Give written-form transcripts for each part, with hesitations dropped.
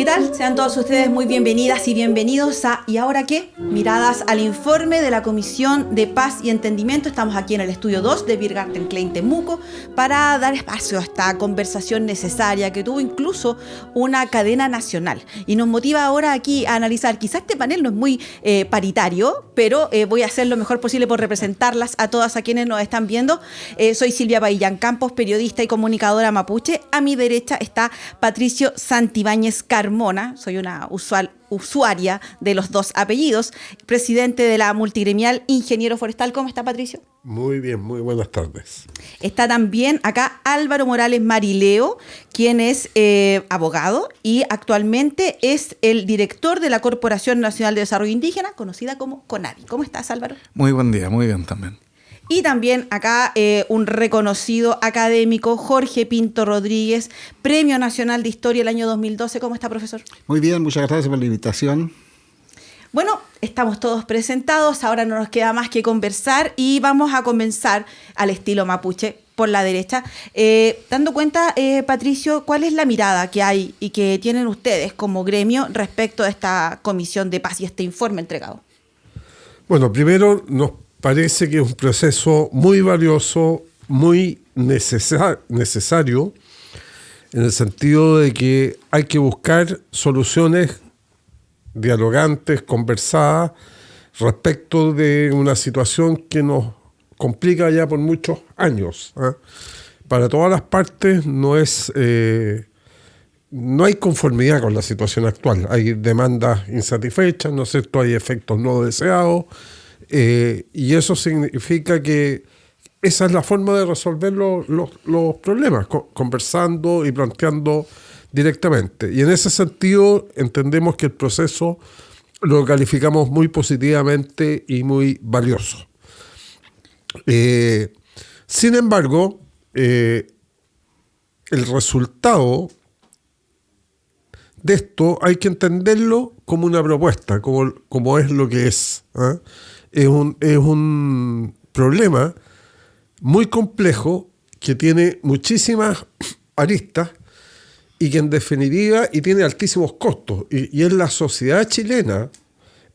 ¿Qué tal? Sean todos ustedes muy bienvenidas y bienvenidos a ¿Y ahora qué? Miradas al informe de la Comisión de Paz y Entendimiento. Estamos aquí en el estudio 2 de Biergarten Klein Temuco para dar espacio a esta conversación necesaria que tuvo incluso una cadena nacional. Y nos motiva ahora aquí a analizar, quizás este panel no es muy paritario, pero voy a hacer lo mejor posible por representarlas a todas a quienes nos están viendo. Soy Silvia Paillán Campos, periodista y comunicadora mapuche. A mi derecha está Patricio Santibáñez Carmona, soy una usuaria de los dos apellidos, presidente de la multigremial Ingeniero Forestal. ¿Cómo está, Patricio? Muy bien, muy buenas tardes. Está también acá Álvaro Morales Marileo, quien es abogado y actualmente es el director de la Corporación Nacional de Desarrollo Indígena, conocida como CONADI. ¿Cómo estás, Álvaro? Muy buen día, muy bien también. Y también acá un reconocido académico, Jorge Pinto Rodríguez, Premio Nacional de Historia el año 2012. ¿Cómo está, profesor? Muy bien, muchas gracias por la invitación. Bueno, estamos todos presentados, ahora no nos queda más que conversar y vamos a comenzar al estilo mapuche por la derecha. Dando cuenta, Patricio, ¿cuál es la mirada que hay y que tienen ustedes como gremio respecto a esta Comisión de Paz y este informe entregado? Bueno, primero nos parece que es un proceso muy valioso, muy necesario, en el sentido de que hay que buscar soluciones dialogantes, conversadas, respecto de una situación que nos complica ya por muchos años. Para todas las partes no hay conformidad con la situación actual. Hay demandas insatisfechas, ¿no es cierto? Hay efectos no deseados. Y eso significa que esa es la forma de resolver los problemas, conversando y planteando directamente. Y en ese sentido entendemos que el proceso lo calificamos muy positivamente y muy valioso. Sin embargo, el resultado de esto hay que entenderlo como una propuesta, como es lo que es. Es un problema muy complejo que tiene muchísimas aristas y que en definitiva tiene altísimos costos. Y es la sociedad chilena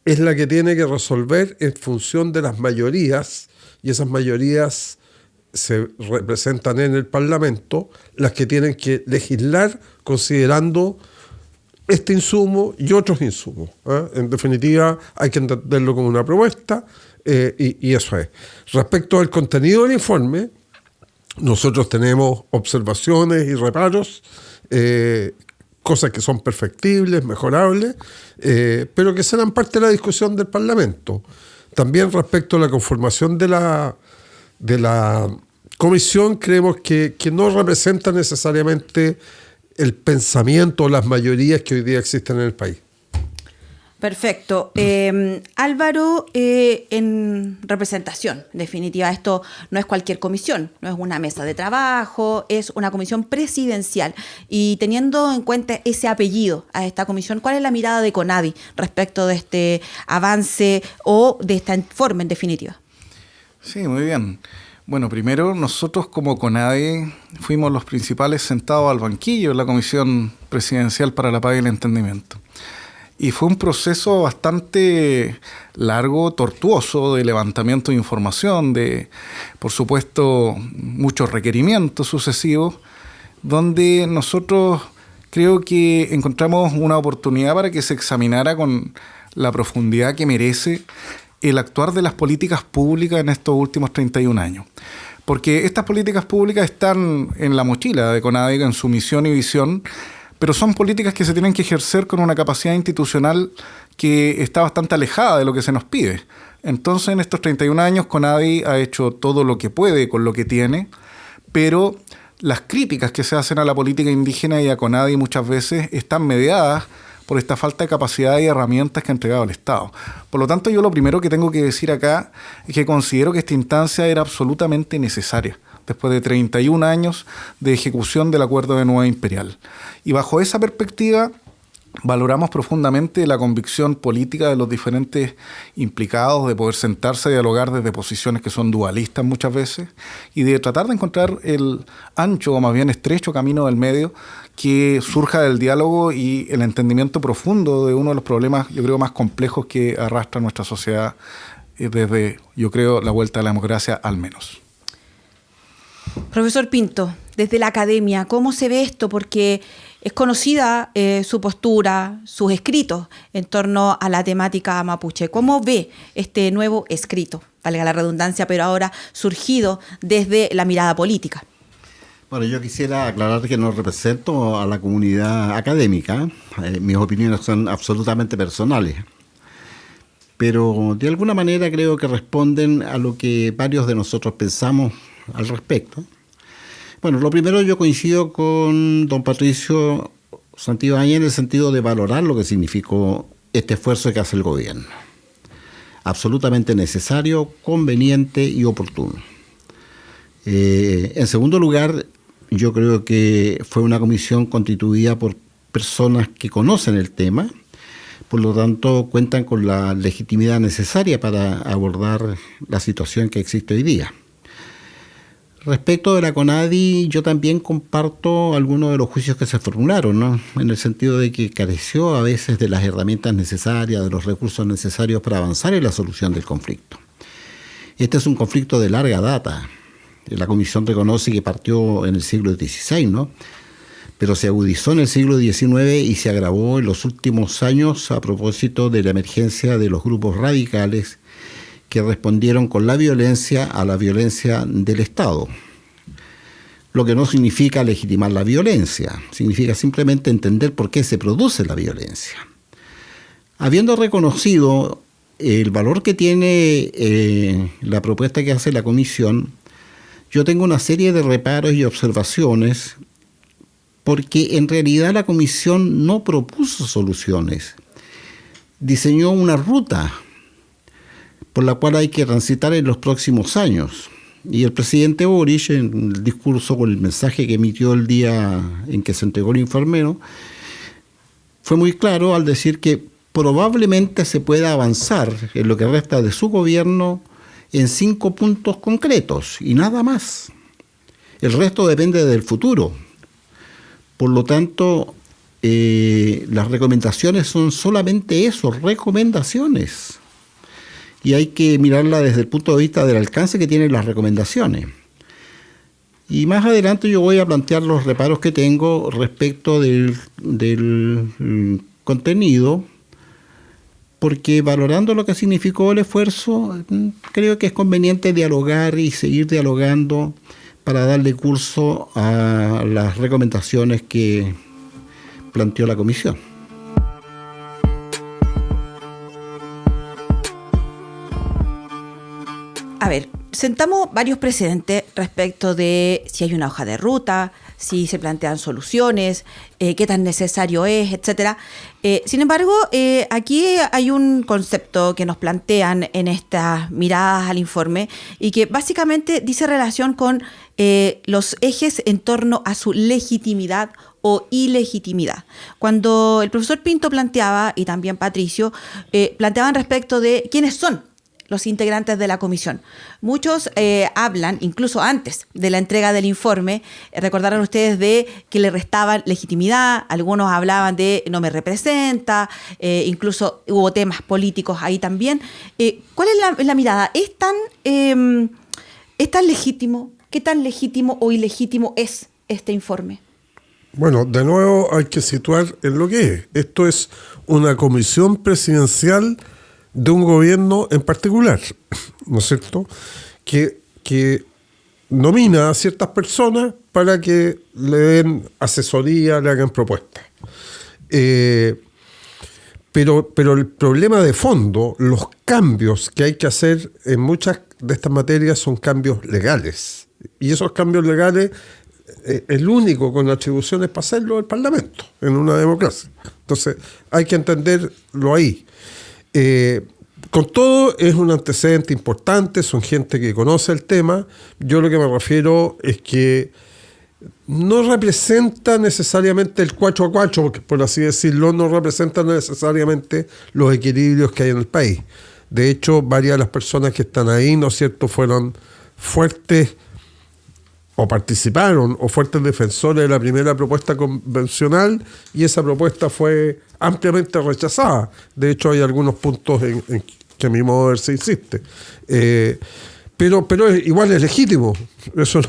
es la que tiene que resolver en función de las mayorías, y esas mayorías se representan en el Parlamento, las que tienen que legislar considerando este insumo y otros insumos. En definitiva, hay que entenderlo como una propuesta y eso es. Respecto al contenido del informe, nosotros tenemos observaciones y reparos, cosas que son perfectibles, mejorables, pero que serán parte de la discusión del Parlamento. También respecto a la conformación de la comisión, creemos que no representa necesariamente el pensamiento o las mayorías que hoy día existen en el país. Perfecto. Álvaro, en representación, en definitiva, esto no es cualquier comisión, no es una mesa de trabajo, es una comisión presidencial. Y teniendo en cuenta ese apellido a esta comisión, ¿cuál es la mirada de CONADI respecto de este avance o de este informe en definitiva? Sí, muy bien. Bueno, primero nosotros como CONADI fuimos los principales sentados al banquillo en la Comisión Presidencial para la Paz y el Entendimiento. Y fue un proceso bastante largo, tortuoso, de levantamiento de información, de, por supuesto, muchos requerimientos sucesivos, donde nosotros creo que encontramos una oportunidad para que se examinara con la profundidad que merece el actuar de las políticas públicas en estos últimos 31 años. Porque estas políticas públicas están en la mochila de CONADI, en su misión y visión, pero son políticas que se tienen que ejercer con una capacidad institucional que está bastante alejada de lo que se nos pide. Entonces, en estos 31 años, CONADI ha hecho todo lo que puede con lo que tiene, pero las críticas que se hacen a la política indígena y a CONADI muchas veces están mediadas por esta falta de capacidad y herramientas que ha entregado el Estado. Por lo tanto, yo lo primero que tengo que decir acá es que considero que esta instancia era absolutamente necesaria, después de 31 años de ejecución del Acuerdo de Nueva Imperial. Y bajo esa perspectiva, valoramos profundamente la convicción política de los diferentes implicados, de poder sentarse a dialogar desde posiciones que son dualistas muchas veces y de tratar de encontrar el ancho o más bien estrecho camino del medio que surja del diálogo y el entendimiento profundo de uno de los problemas, yo creo, más complejos que arrastra nuestra sociedad desde, yo creo, la vuelta a la democracia al menos. Profesor Pinto, desde la academia, ¿cómo se ve esto? Porque es conocida su postura, sus escritos en torno a la temática mapuche. ¿Cómo ve este nuevo escrito, valga la redundancia, pero ahora surgido desde la mirada política? Bueno, yo quisiera aclarar que no represento a la comunidad académica. Mis opiniones son absolutamente personales. Pero de alguna manera creo que responden a lo que varios de nosotros pensamos al respecto. Bueno, lo primero, yo coincido con don Patricio Santibáñez en el sentido de valorar lo que significó este esfuerzo que hace el gobierno. Absolutamente necesario, conveniente y oportuno. En segundo lugar, yo creo que fue una comisión constituida por personas que conocen el tema, por lo tanto cuentan con la legitimidad necesaria para abordar la situación que existe hoy día. Respecto de la CONADI, yo también comparto algunos de los juicios que se formularon, ¿no? En el sentido de que careció a veces de las herramientas necesarias, de los recursos necesarios para avanzar en la solución del conflicto. Este es un conflicto de larga data. La Comisión reconoce que partió en el siglo XVI, ¿no? Pero se agudizó en el siglo XIX y se agravó en los últimos años a propósito de la emergencia de los grupos radicales que respondieron con la violencia a la violencia del Estado. Lo que no significa legitimar la violencia, significa simplemente entender por qué se produce la violencia. Habiendo reconocido el valor que tiene la propuesta que hace la Comisión, yo tengo una serie de reparos y observaciones porque en realidad la Comisión no propuso soluciones, diseñó una ruta por la cual hay que transitar en los próximos años. Y el presidente Boric, en el discurso con el mensaje que emitió el día en que se entregó el informe, ¿no?, fue muy claro al decir que probablemente se pueda avanzar en lo que resta de su gobierno en 5 puntos concretos y nada más. El resto depende del futuro. Por lo tanto, las recomendaciones son solamente eso, recomendaciones. Y hay que mirarla desde el punto de vista del alcance que tienen las recomendaciones. Y más adelante yo voy a plantear los reparos que tengo respecto del contenido, porque valorando lo que significó el esfuerzo, creo que es conveniente dialogar y seguir dialogando para darle curso a las recomendaciones que planteó la Comisión. A ver, sentamos varios precedentes respecto de si hay una hoja de ruta, si se plantean soluciones, qué tan necesario es, etcétera. Sin embargo, aquí hay un concepto que nos plantean en estas miradas al informe y que básicamente dice relación con los ejes en torno a su legitimidad o ilegitimidad. Cuando el profesor Pinto planteaba, y también Patricio, planteaban respecto de quiénes son los integrantes de la comisión. Muchos hablan, incluso antes de la entrega del informe, recordaron ustedes de que le restaban legitimidad, algunos hablaban de no me representa, incluso hubo temas políticos ahí también. ¿Cuál es la mirada? ¿Es tan legítimo? ¿Qué tan legítimo o ilegítimo es este informe? Bueno, de nuevo hay que situar en lo que es. Esto es una comisión presidencial de un gobierno en particular, ¿no es cierto?, que nomina a ciertas personas para que le den asesoría, le hagan propuestas. Pero el problema de fondo, los cambios que hay que hacer en muchas de estas materias son cambios legales. Y esos cambios legales, el único con atribuciones para hacerlo es el Parlamento, en una democracia. Entonces, hay que entenderlo ahí. Con todo, es un antecedente importante, son gente que conoce el tema. Yo lo que me refiero es que no representa necesariamente el 4-4, porque, por así decirlo, no representa necesariamente los equilibrios que hay en el país. De hecho, varias de las personas que están ahí, ¿no es cierto?, fueron fuertes o participaron o fuertes defensores de la primera propuesta convencional, y esa propuesta fue ampliamente rechazada. De hecho, hay algunos puntos en que a mi modo de ver se insiste. Pero igual es legítimo. Eso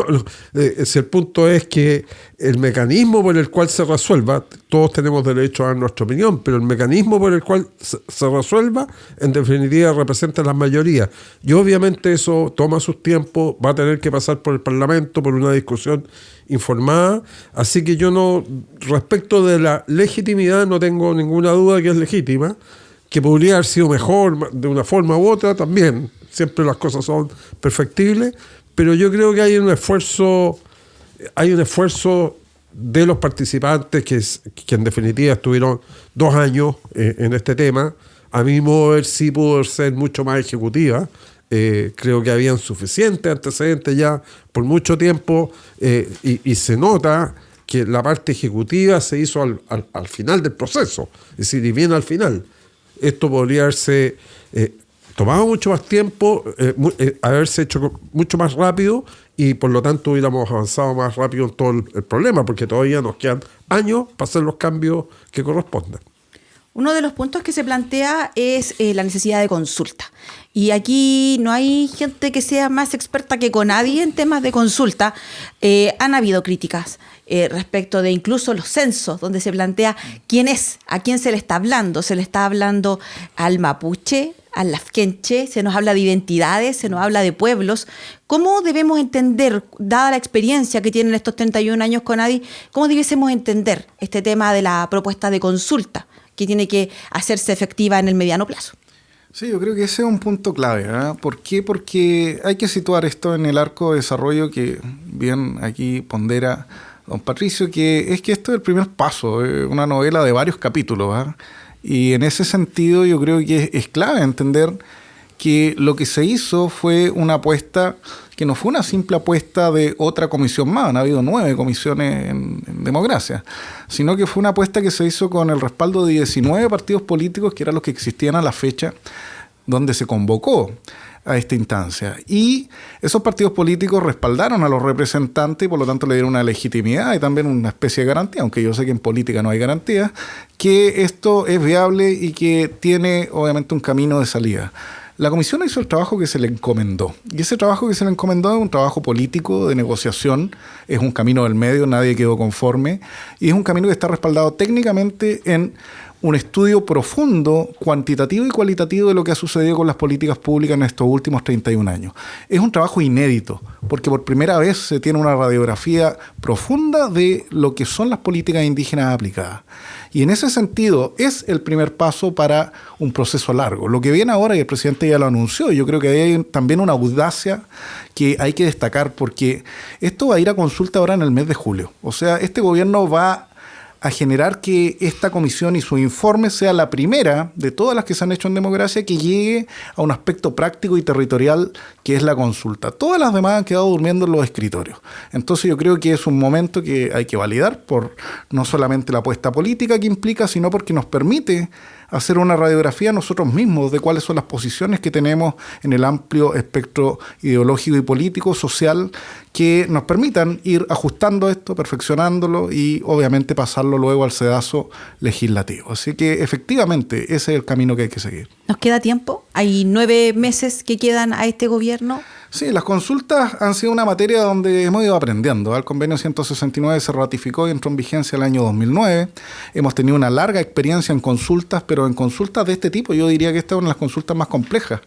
el punto es que el mecanismo por el cual se resuelva, todos tenemos derecho a dar nuestra opinión, pero el mecanismo por el cual se resuelva, en definitiva, representa la mayoría. Y obviamente eso toma sus tiempos, va a tener que pasar por el Parlamento, por una discusión informada. Así que yo no, respecto de la legitimidad, no tengo ninguna duda que es legítima, que podría haber sido mejor de una forma u otra también. Siempre las cosas son perfectibles, pero yo creo que hay un esfuerzo de los participantes que en definitiva estuvieron 2 años en este tema. A mi modo de ver, sí pudo ser mucho más ejecutiva. Creo que habían suficientes antecedentes ya por mucho tiempo, y se nota que la parte ejecutiva se hizo al final del proceso, es decir, y bien al final. Esto podría haberse tomado mucho más tiempo, haberse hecho mucho más rápido, y por lo tanto hubiéramos avanzado más rápido en todo el problema, porque todavía nos quedan años para hacer los cambios que correspondan. Uno de los puntos que se plantea es la necesidad de consulta. Y aquí no hay gente que sea más experta que Conadi en temas de consulta. Han habido críticas respecto de incluso los censos, donde se plantea quién es, a quién se le está hablando. Se le está hablando al mapuche, al lafkenche, se nos habla de identidades, se nos habla de pueblos. ¿Cómo debemos entender, dada la experiencia que tienen estos 31 años Conadi, cómo debiésemos entender este tema de la propuesta de consulta que tiene que hacerse efectiva en el mediano plazo? Sí, yo creo que ese es un punto clave, ¿verdad? ¿Por qué? Porque hay que situar esto en el arco de desarrollo que bien aquí pondera don Patricio, que esto es el primer paso, una novela de varios capítulos, ¿verdad? Y en ese sentido yo creo que es clave entender que lo que se hizo fue una apuesta que no fue una simple apuesta de otra comisión más, han habido 9 comisiones en democracia, sino que fue una apuesta que se hizo con el respaldo de 19 partidos políticos, que eran los que existían a la fecha donde se convocó a esta instancia. Y esos partidos políticos respaldaron a los representantes y por lo tanto le dieron una legitimidad y también una especie de garantía, aunque yo sé que en política no hay garantía, que esto es viable y que tiene obviamente un camino de salida. La comisión hizo el trabajo que se le encomendó. Y ese trabajo que se le encomendó es un trabajo político, de negociación, es un camino del medio, nadie quedó conforme, y es un camino que está respaldado técnicamente en un estudio profundo, cuantitativo y cualitativo de lo que ha sucedido con las políticas públicas en estos últimos 31 años. Es un trabajo inédito, porque por primera vez se tiene una radiografía profunda de lo que son las políticas indígenas aplicadas. Y en ese sentido es el primer paso para un proceso largo. Lo que viene ahora, y el presidente ya lo anunció, yo creo que hay también una audacia que hay que destacar, porque esto va a ir a consulta ahora en el mes de julio. O sea, este gobierno va a generar que esta comisión y su informe sea la primera de todas las que se han hecho en democracia que llegue a un aspecto práctico y territorial que es la consulta. Todas las demás han quedado durmiendo en los escritorios. Entonces yo creo que es un momento que hay que validar por no solamente la apuesta política que implica, sino porque nos permite hacer una radiografía nosotros mismos de cuáles son las posiciones que tenemos en el amplio espectro ideológico y político, social, que nos permitan ir ajustando esto, perfeccionándolo y obviamente pasarlo luego al sedazo legislativo. Así que efectivamente ese es el camino que hay que seguir. ¿Nos queda tiempo? ¿Hay 9 meses que quedan a este gobierno? Sí, las consultas han sido una materia donde hemos ido aprendiendo. El convenio 169 se ratificó y entró en vigencia el año 2009. Hemos tenido una larga experiencia en consultas, pero en consultas de este tipo yo diría que esta es una de las consultas más complejas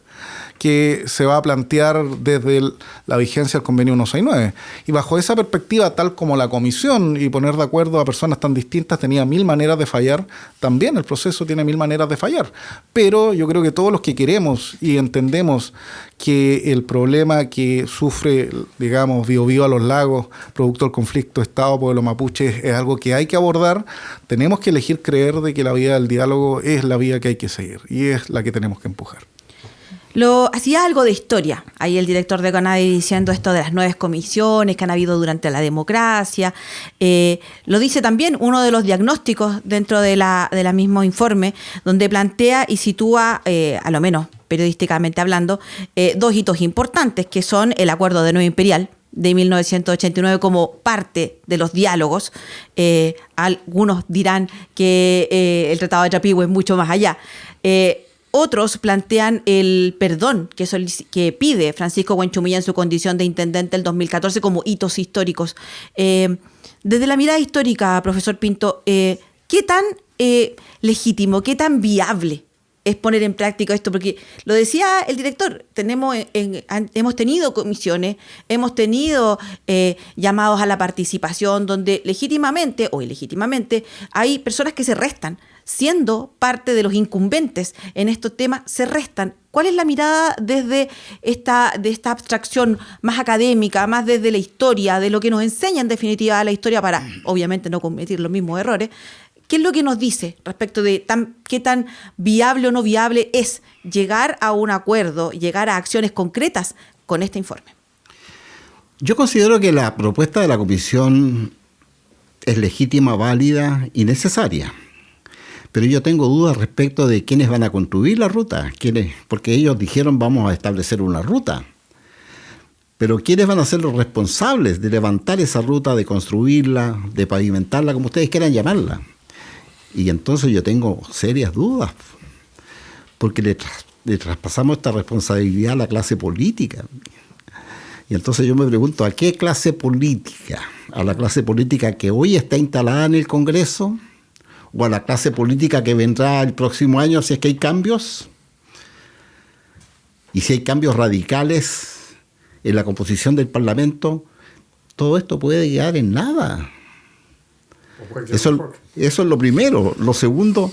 que se va a plantear desde la vigencia del convenio 169. Y bajo esa perspectiva, tal como la comisión y poner de acuerdo a personas tan distintas tenía 1000 maneras de fallar, también el proceso tiene 1000 maneras de fallar. Pero yo creo que todos los que queremos y entendemos que el problema que sufre, digamos, Biobío a los lagos, producto del conflicto Estado-Pueblo Mapuche, es algo que hay que abordar, tenemos que elegir creer de que la vía del diálogo es la vía que hay que seguir y es la que tenemos que empujar. hacía algo de historia. Ahí el director de CONADI diciendo esto de las 9 comisiones que han habido durante la democracia. Lo dice también uno de los diagnósticos dentro de la mismo informe, donde plantea y sitúa, a lo menos periodísticamente hablando, 2 hitos importantes, que son el Acuerdo de Nueva Imperial de 1989 como parte de los diálogos. Algunos dirán que el Tratado de Yapigüe es mucho más allá. Otros plantean el perdón que pide Francisco Huenchumilla en su condición de intendente el 2014 como hitos históricos. Desde la mirada histórica, profesor Pinto, ¿qué tan legítimo, qué tan viable es poner en práctica esto? Porque lo decía el director, hemos tenido comisiones, hemos tenido llamados a la participación donde legítimamente o ilegítimamente hay personas que se restan, siendo parte de los incumbentes en estos temas, se restan. ¿Cuál es la mirada desde esta abstracción más académica, más desde la historia, de lo que nos enseña en definitiva la historia para, obviamente, no cometer los mismos errores? ¿Qué es lo que nos dice respecto de qué tan viable o no viable es llegar a un acuerdo, llegar a acciones concretas con este informe? Yo considero que la propuesta de la comisión es legítima, válida y necesaria. Pero yo tengo dudas respecto de quiénes van a construir la ruta, porque ellos dijeron vamos a establecer una ruta. Pero ¿quiénes van a ser los responsables de levantar esa ruta, de construirla, de pavimentarla, como ustedes quieran llamarla? Y entonces yo tengo serias dudas, porque le traspasamos esta responsabilidad a la clase política. Y entonces yo me pregunto, ¿a qué clase política? ¿A la clase política que hoy está instalada en el Congreso? ¿O a la clase política que vendrá el próximo año si es que hay cambios? Y si hay cambios radicales en la composición del Parlamento, todo esto puede llegar en nada. Eso es lo primero. Lo segundo,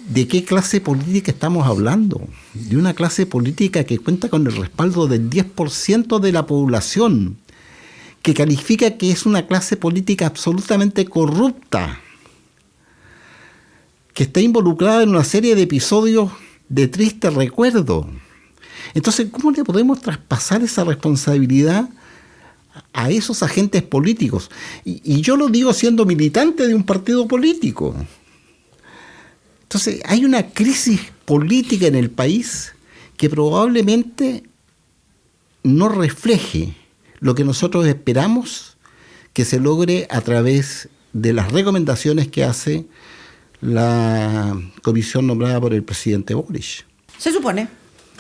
¿de qué clase política estamos hablando? De una clase política que cuenta con el respaldo del 10% de la población, que califica que es una clase política absolutamente corrupta, que está involucrada en una serie de episodios de triste recuerdo. Entonces, ¿cómo le podemos traspasar esa responsabilidad a esos agentes políticos? Y yo lo digo siendo militante de un partido político. Entonces, hay una crisis política en el país que probablemente no refleje lo que nosotros esperamos que se logre a través de las recomendaciones que hace la comisión nombrada por el presidente Boric. Se supone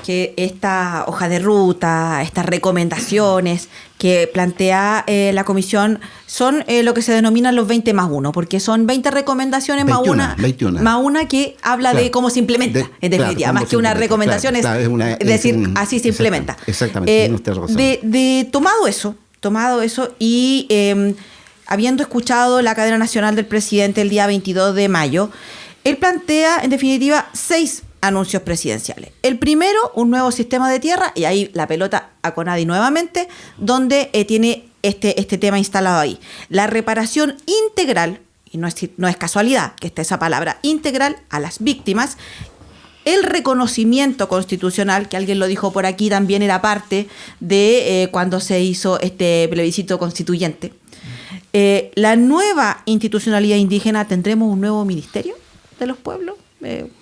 que esta hoja de ruta, estas recomendaciones que plantea la comisión son lo que se denominan los 20 más 1, porque son 20 recomendaciones 21. más una que habla de cómo se implementa, en definitiva, más que una recomendación, es decir, así se implementa. Exactamente. Tomado eso y habiendo escuchado la cadena nacional del presidente el día 22 de mayo, él plantea, en definitiva, 6 anuncios presidenciales. El primero, un nuevo sistema de tierra, y ahí la pelota a CONADI nuevamente, donde tiene este tema instalado ahí. La reparación integral, y no es casualidad que esté esa palabra, integral a las víctimas. El reconocimiento constitucional, que alguien lo dijo por aquí, también era parte de cuando se hizo este plebiscito constituyente. La nueva institucionalidad indígena, tendremos un nuevo ministerio de los pueblos,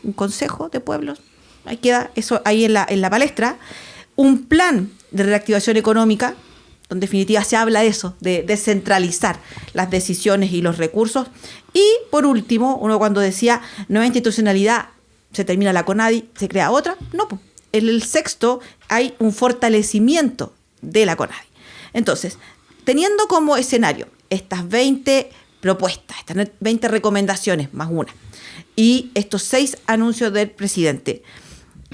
un consejo de pueblos, ahí queda eso ahí en la palestra. Un plan de reactivación económica, donde en definitiva se habla de eso, de descentralizar las decisiones y los recursos. Y por último, uno cuando decía nueva institucionalidad, se termina la CONADI, se crea otra. No, en el sexto hay un fortalecimiento de la CONADI. Entonces, teniendo como escenario estas 20 propuestas, estas 20 recomendaciones más una, y estos 6 anuncios del presidente,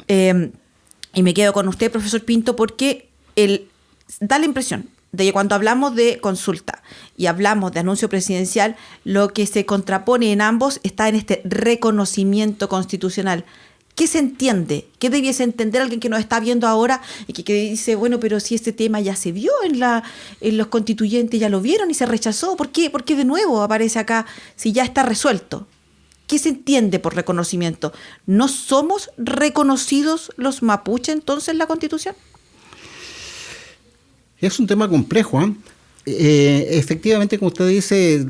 y me quedo con usted, profesor Pinto, porque da la impresión de que cuando hablamos de consulta y hablamos de anuncio presidencial, lo que se contrapone en ambos está en este reconocimiento constitucional. ¿Qué se entiende? ¿Qué debiese entender alguien que nos está viendo ahora y que dice, bueno, pero si este tema ya se vio en los constituyentes, ya lo vieron y se rechazó? ¿Por qué de nuevo aparece acá si ya está resuelto? ¿Qué se entiende por reconocimiento? ¿No somos reconocidos los mapuches entonces en la Constitución? Es un tema complejo, ¿eh? Efectivamente, como usted dice,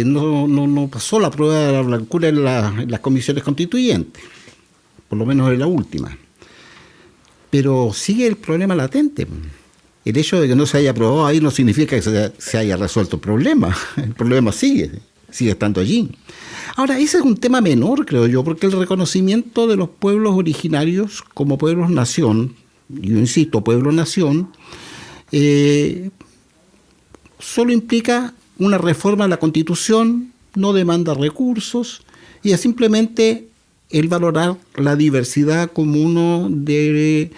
no pasó la prueba de la blancura en las comisiones constituyentes, por lo menos en la última. Pero sigue el problema latente. El hecho de que no se haya aprobado ahí no significa que se haya resuelto el problema sigue estando allí. Ahora, ese es un tema menor, creo yo, porque el reconocimiento de los pueblos originarios como pueblos-nación, yo insisto, pueblo-nación, solo implica una reforma a la Constitución, no demanda recursos, y es simplemente el valorar la diversidad como uno de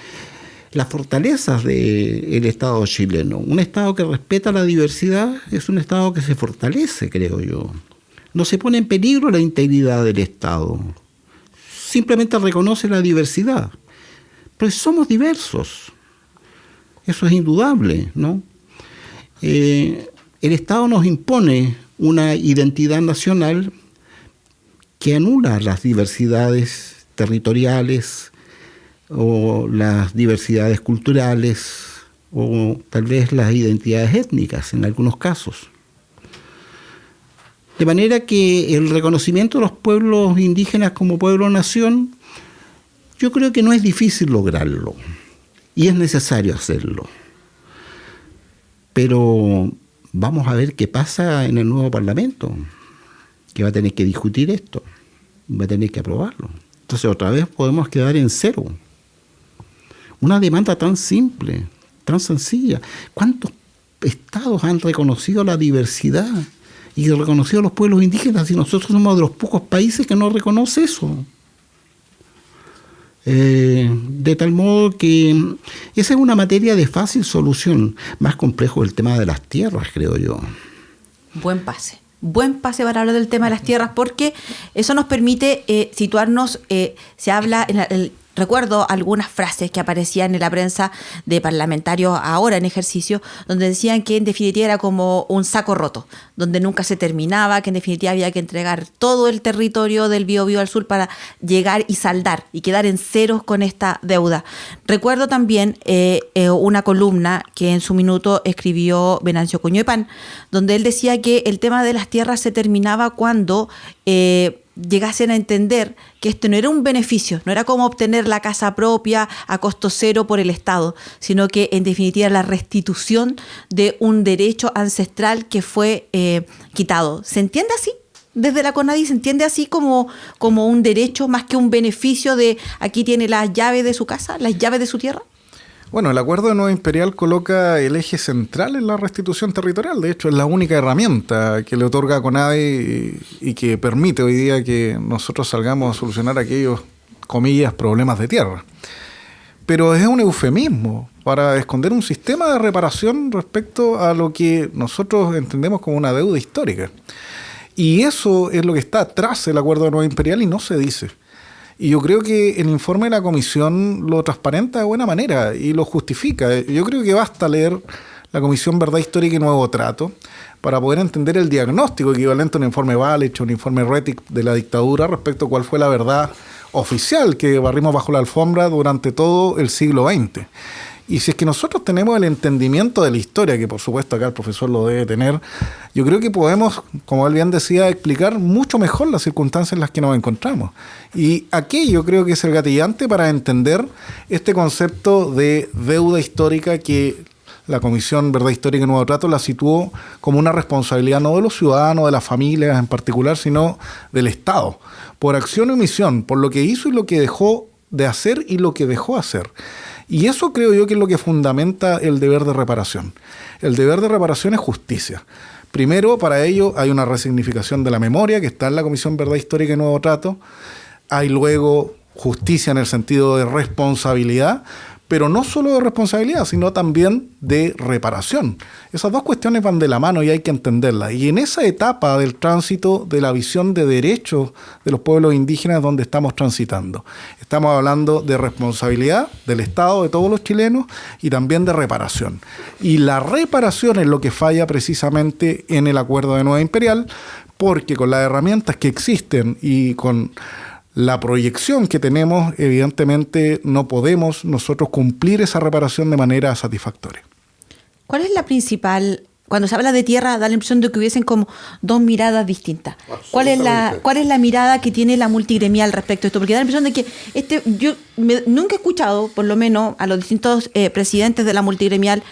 las fortalezas del Estado chileno. Un Estado que respeta la diversidad es un Estado que se fortalece, creo yo. No se pone en peligro la integridad del Estado. Simplemente reconoce la diversidad. Pero somos diversos. Eso es indudable, ¿no? El Estado nos impone una identidad nacional que anula las diversidades territoriales o las diversidades culturales o tal vez las identidades étnicas en algunos casos. De manera que el reconocimiento de los pueblos indígenas como pueblo-nación, yo creo que no es difícil lograrlo y es necesario hacerlo. Pero vamos a ver qué pasa en el nuevo Parlamento, que va a tener que discutir esto, va a tener que aprobarlo. Entonces otra vez podemos quedar en cero. Una demanda tan simple, tan sencilla. ¿Cuántos estados han reconocido la diversidad y reconocido a los pueblos indígenas y nosotros somos de los pocos países que no reconoce eso? De tal modo que esa es una materia de fácil solución. Más complejo el tema de las tierras, creo yo. Buen pase para hablar del tema de las tierras, porque eso nos permite situarnos. Se habla recuerdo algunas frases que aparecían en la prensa de parlamentarios ahora en ejercicio, donde decían que en definitiva era como un saco roto, donde nunca se terminaba, que en definitiva había que entregar todo el territorio del Biobío al sur para llegar y saldar y quedar en ceros con esta deuda. Recuerdo también una columna que en su minuto escribió Venancio Coñuepan, donde él decía que el tema de las tierras se terminaba cuando llegasen a entender que esto no era un beneficio, no era como obtener la casa propia a costo cero por el Estado, sino que en definitiva la restitución de un derecho ancestral que fue quitado. ¿Se entiende así? Desde la CONADI se entiende así como un derecho más que un beneficio de aquí tiene las llaves de su casa, las llaves de su tierra. Bueno, el Acuerdo de Nueva Imperial coloca el eje central en la restitución territorial. De hecho, es la única herramienta que le otorga a CONADI y que permite hoy día que nosotros salgamos a solucionar aquellos, comillas, problemas de tierra. Pero es un eufemismo para esconder un sistema de reparación respecto a lo que nosotros entendemos como una deuda histórica. Y eso es lo que está atrás del Acuerdo de Nueva Imperial y no se dice. Y yo creo que el informe de la Comisión lo transparenta de buena manera y lo justifica. Yo creo que basta leer la Comisión Verdad Histórica y Nuevo Trato para poder entender el diagnóstico equivalente a un informe Balich o un informe Rettig de la dictadura respecto a cuál fue la verdad oficial que barrimos bajo la alfombra durante todo el siglo XX. Y si es que nosotros tenemos el entendimiento de la historia, que por supuesto acá el profesor lo debe tener, yo creo que podemos, como él bien decía, explicar mucho mejor las circunstancias en las que nos encontramos. Y aquello creo que es el gatillante para entender este concepto de deuda histórica que la Comisión Verdad Histórica y Nuevo Trato la situó como una responsabilidad no de los ciudadanos, de las familias en particular, sino del Estado, por acción y omisión, por lo que hizo y lo que dejó de hacer y lo que dejó hacer. Y eso creo yo que es lo que fundamenta el deber de reparación. El deber de reparación es justicia. Primero, para ello hay una resignificación de la memoria que está en la Comisión Verdad Histórica y Nuevo Trato. Hay luego justicia en el sentido de responsabilidad, pero no solo de responsabilidad, sino también de reparación. Esas dos cuestiones van de la mano y hay que entenderlas. Y en esa etapa del tránsito de la visión de derechos de los pueblos indígenas donde estamos transitando. Estamos hablando de responsabilidad del Estado, de todos los chilenos, y también de reparación. Y la reparación es lo que falla precisamente en el Acuerdo de Nueva Imperial, porque con las herramientas que existen y con la proyección que tenemos, evidentemente no podemos nosotros cumplir esa reparación de manera satisfactoria. ¿Cuál es la principal? Cuando se habla de tierra, da la impresión de que hubiesen como dos miradas distintas. ¿Cuál es la mirada que tiene la multigremial respecto a esto? Porque da la impresión de que nunca he escuchado, por lo menos, a los distintos presidentes de la multigremial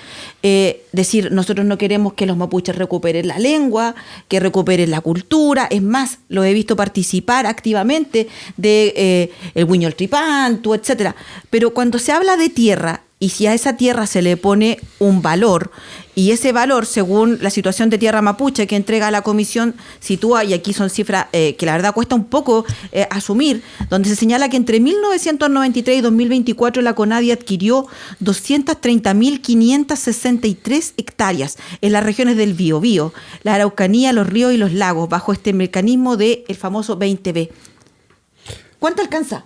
decir: nosotros no queremos que los mapuches recuperen la lengua, que recuperen la cultura. Es más, lo he visto participar activamente de el Huiñol Tripantu, etcétera. Pero cuando se habla de tierra, y si a esa tierra se le pone un valor, y ese valor, según la situación de tierra mapuche que entrega la comisión, sitúa, y aquí son cifras que la verdad cuesta un poco asumir, donde se señala que entre 1993 y 2024 la CONADI adquirió 230.563 hectáreas en las regiones del Biobío, la Araucanía, los ríos y los lagos, bajo este mecanismo del famoso 20B. ¿Cuánto alcanza?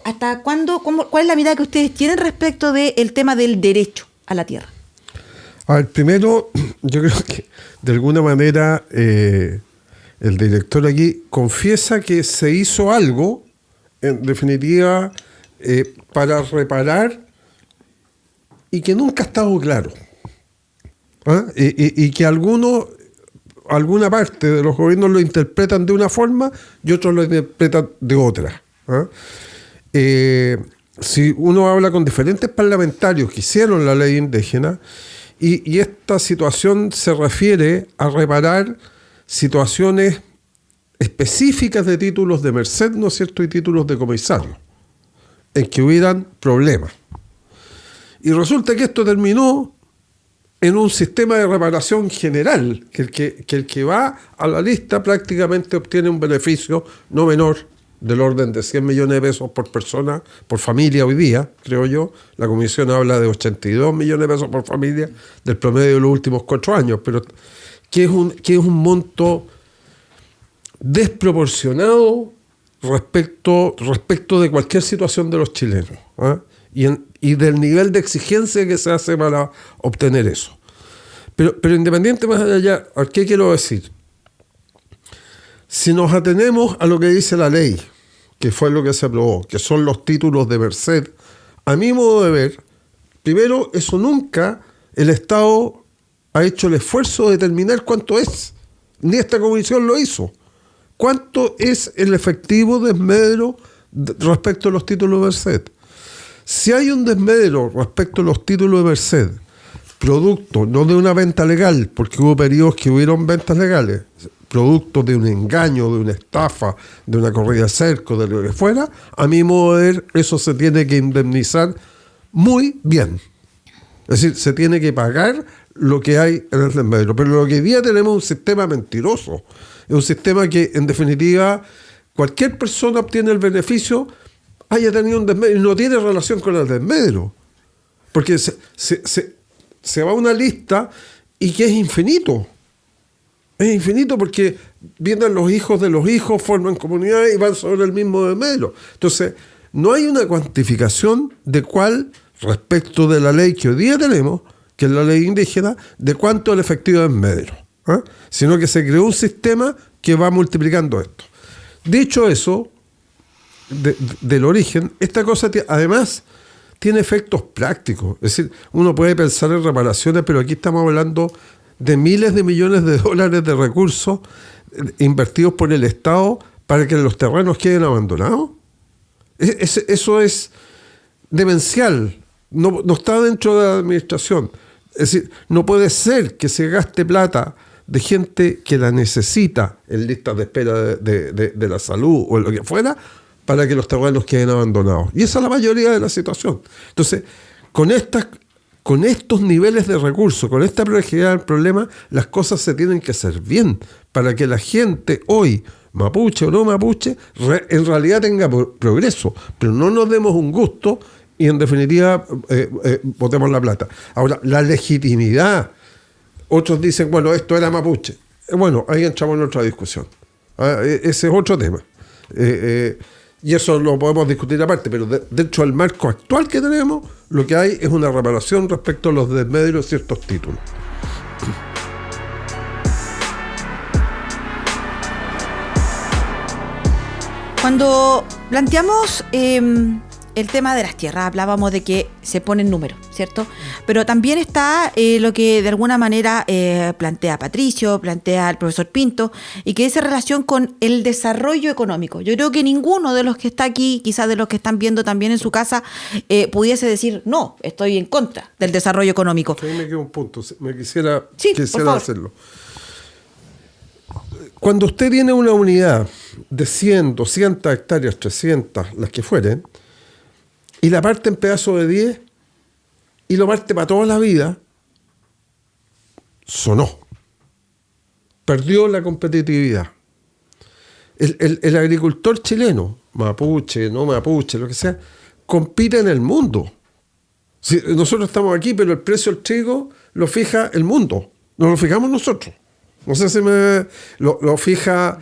¿Hasta cuándo? ¿Cuál es la mirada que ustedes tienen respecto del tema del derecho a la tierra? A ver, primero, yo creo que de alguna manera el director aquí confiesa que se hizo algo, en definitiva, para reparar y que nunca ha estado claro. ¿Ah? Y que alguna parte de los gobiernos lo interpretan de una forma y otros lo interpretan de otra. ¿Ah? Si uno habla con diferentes parlamentarios que hicieron la ley indígena, y esta situación se refiere a reparar situaciones específicas de títulos de merced, ¿no es cierto?, y títulos de comisario, en que hubieran problemas. Y resulta que esto terminó en un sistema de reparación general, que el que va a la lista prácticamente obtiene un beneficio no menor del orden de 100 millones de pesos por persona, por familia hoy día, creo yo. La comisión habla de 82 millones de pesos por familia del promedio de los últimos 4 años, pero que es un monto desproporcionado respecto de cualquier situación de los chilenos, ¿eh? Y del nivel de exigencia que se hace para obtener eso. Pero independiente más de allá, ¿qué quiero decir? Si nos atenemos a lo que dice la ley, que fue lo que se aprobó, que son los títulos de merced, a mi modo de ver, primero, eso nunca el Estado ha hecho el esfuerzo de determinar cuánto es, ni esta comisión lo hizo. ¿Cuánto es el efectivo desmedro respecto a los títulos de merced? Si hay un desmedro respecto a los títulos de merced, producto no de una venta legal, porque hubo periodos que hubieron ventas legales, producto de un engaño, de una estafa, de una corrida de cerco, de lo que fuera, a mi modo de ver, eso se tiene que indemnizar muy bien. Es decir, se tiene que pagar lo que hay en el desmedro. Pero lo que hoy día tenemos es un sistema mentiroso. Es un sistema que, en definitiva, cualquier persona obtiene el beneficio, haya tenido un desmedro, y no tiene relación con el desmedro. Porque se va a una lista y que es infinito. Es infinito porque vienen los hijos de los hijos, forman comunidades y van sobre el mismo desmedro. Entonces, no hay una cuantificación de cuál, respecto de la ley que hoy día tenemos, que es la ley indígena, de cuánto es el efectivo desmedro, ¿eh? Sino que se creó un sistema que va multiplicando esto. Dicho eso, del origen, esta cosa además tiene efectos prácticos. Es decir, uno puede pensar en reparaciones, pero aquí estamos hablando de miles de millones de dólares de recursos invertidos por el Estado para que los terrenos queden abandonados. Eso es demencial. No está dentro de la administración. Es decir, no puede ser que se gaste plata de gente que la necesita en listas de espera de la salud o en lo que fuera, para que los terrenos queden abandonados. Y esa es la mayoría de la situación. Entonces, con estos niveles de recursos, con esta complejidad del problema, las cosas se tienen que hacer bien para que la gente hoy, mapuche o no mapuche, en realidad tenga progreso. Pero no nos demos un gusto y en definitiva botemos la plata. Ahora, la legitimidad. Otros dicen, bueno, esto era mapuche. Bueno, ahí entramos en otra discusión. Ese es otro tema. Y eso lo podemos discutir aparte, pero dentro del marco actual que tenemos, lo que hay es una reparación respecto a los desmedros de ciertos títulos. Cuando planteamos el tema de las tierras, hablábamos de que se ponen números, ¿cierto? Pero también está lo que de alguna manera plantea Patricio, plantea el profesor Pinto, y que es en relación con el desarrollo económico. Yo creo que ninguno de los que está aquí, quizás de los que están viendo también en su casa, pudiese decir, no, estoy en contra del desarrollo económico. A mí me queda un punto, quisiera por favor. hacerlo. Cuando usted tiene una unidad de 100, 200 hectáreas, 300, las que fueren, y la parte en pedazos de 10 y lo parte para toda la vida, sonó. Perdió la competitividad. El agricultor chileno, mapuche, no mapuche, lo que sea, compite en el mundo. Si nosotros estamos aquí, pero el precio del trigo lo fija el mundo, no lo fijamos nosotros. No sé si lo fija.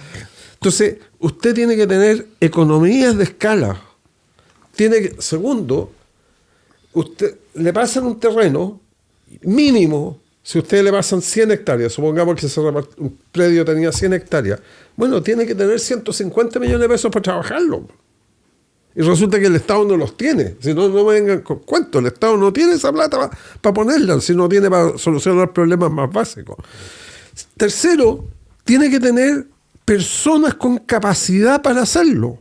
Entonces, usted tiene que tener economías de escala. Segundo, usted le pasan un terreno mínimo, si ustedes le pasan 100 hectáreas, supongamos que un predio tenía 100 hectáreas, bueno, tiene que tener 150 millones de pesos para trabajarlo. Y resulta que el Estado no los tiene. Si no, no me vengan con cuentos. El Estado no tiene esa plata para ponerla, si no tiene para solucionar problemas más básicos. Tercero, tiene que tener personas con capacidad para hacerlo.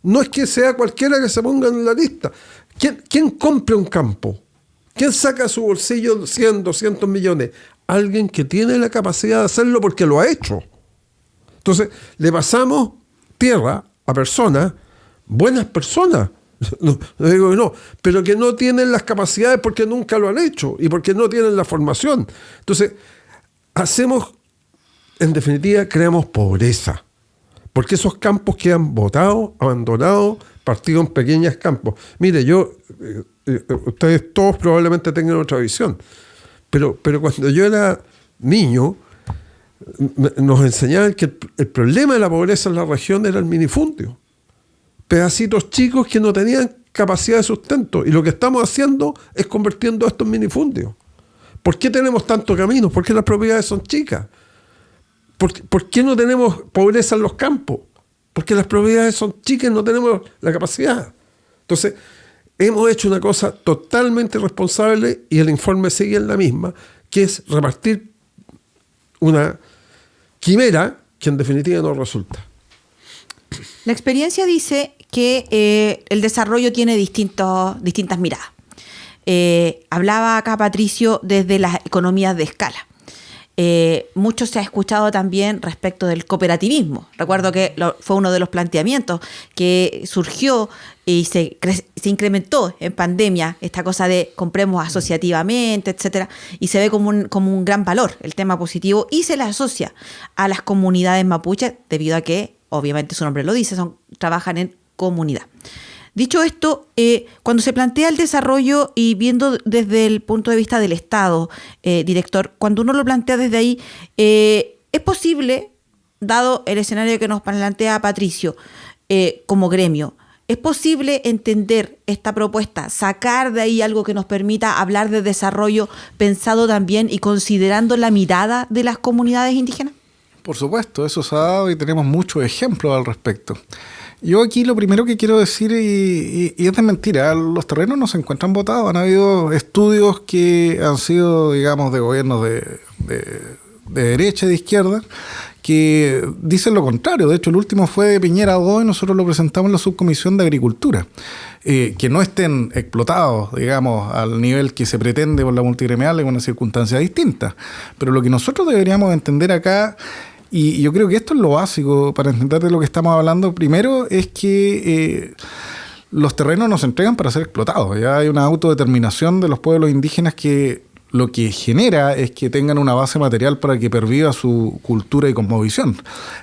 No es que sea cualquiera que se ponga en la lista. ¿Quién compra un campo? ¿Quién saca a su bolsillo 100, 200 millones? Alguien que tiene la capacidad de hacerlo porque lo ha hecho. Entonces, le pasamos tierra a personas, buenas personas, no digo que no, pero que no tienen las capacidades porque nunca lo han hecho y porque no tienen la formación. Entonces, en definitiva, creamos pobreza. Porque esos campos quedan botados, abandonados, partidos en pequeños campos. Mire, ustedes todos probablemente tengan otra visión, pero cuando yo era niño, nos enseñaban que el problema de la pobreza en la región era el minifundio. Pedacitos chicos que no tenían capacidad de sustento. Y lo que estamos haciendo es convirtiendo esto en minifundios. ¿Por qué tenemos tantos caminos? ¿Por qué las propiedades son chicas? ¿Por qué no tenemos pobreza en los campos? Porque las propiedades son chicas y no tenemos la capacidad. Entonces, hemos hecho una cosa totalmente irresponsable y el informe sigue en la misma, que es repartir una quimera que en definitiva no resulta. La experiencia dice que el desarrollo tiene distintas miradas. Hablaba acá Patricio desde las economías de escala. Mucho se ha escuchado también respecto del cooperativismo. Recuerdo que fue uno de los planteamientos que surgió y se incrementó en pandemia, esta cosa de compremos asociativamente, etcétera, y se ve como un gran valor el tema positivo y se le asocia a las comunidades mapuches debido a que, obviamente su nombre lo dice, trabajan en comunidad. Dicho esto, cuando se plantea el desarrollo y viendo desde el punto de vista del Estado, director, cuando uno lo plantea desde ahí, es posible, dado el escenario que nos plantea Patricio como gremio, es posible entender esta propuesta, sacar de ahí algo que nos permita hablar de desarrollo pensado también y considerando la mirada de las comunidades indígenas. Por supuesto, eso se ha dado y tenemos muchos ejemplos al respecto. Yo aquí lo primero que quiero decir, y es de mentira, los terrenos no se encuentran botados. Han habido estudios que han sido, digamos, de gobiernos de derecha y de izquierda, que dicen lo contrario. De hecho, el último fue de Piñera 2 y nosotros lo presentamos en la Subcomisión de Agricultura. Que no estén explotados, digamos, al nivel que se pretende por la multigremial en una circunstancia distinta. Pero lo que nosotros deberíamos entender acá, y yo creo que esto es lo básico para entender de lo que estamos hablando, primero es que los terrenos no se entregan para ser explotados. Ya hay una autodeterminación de los pueblos indígenas que lo que genera es que tengan una base material para que perviva su cultura y cosmovisión.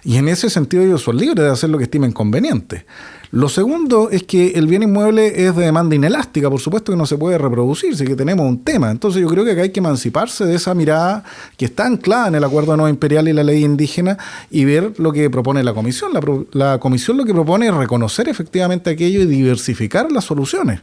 Y en ese sentido ellos son libres de hacer lo que estimen conveniente. Lo segundo es que el bien inmueble es de demanda inelástica, por supuesto que no se puede reproducir, sí que tenemos un tema. Entonces yo creo que acá hay que emanciparse de esa mirada que está anclada en el Acuerdo de Nueva Imperial y la ley indígena y ver lo que propone la Comisión. La Comisión lo que propone es reconocer efectivamente aquello y diversificar las soluciones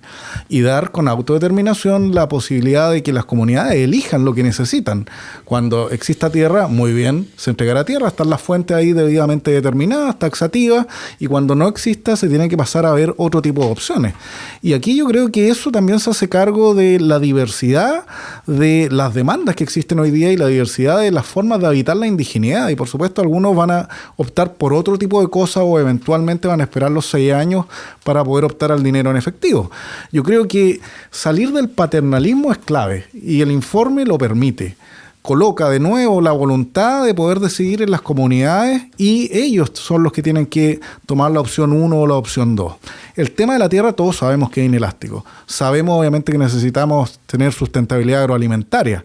y dar con autodeterminación la posibilidad de que las comunidades elijan lo que necesitan. Cuando exista tierra, muy bien, se entregará tierra, están las fuentes ahí debidamente determinadas, taxativas, y cuando no exista se tiene que pasar a ver otro tipo de opciones. Y aquí yo creo que eso también se hace cargo de la diversidad de las demandas que existen hoy día y la diversidad de las formas de habitar la indigeneidad. Y por supuesto algunos van a optar por otro tipo de cosas o eventualmente van a esperar los 6 años para poder optar al dinero en efectivo. Yo creo que salir del paternalismo es clave y el informe lo permite. Coloca de nuevo la voluntad de poder decidir en las comunidades y ellos son los que tienen que tomar la opción 1 o la opción 2. El tema de la tierra todos sabemos que es inelástico. Sabemos obviamente que necesitamos tener sustentabilidad agroalimentaria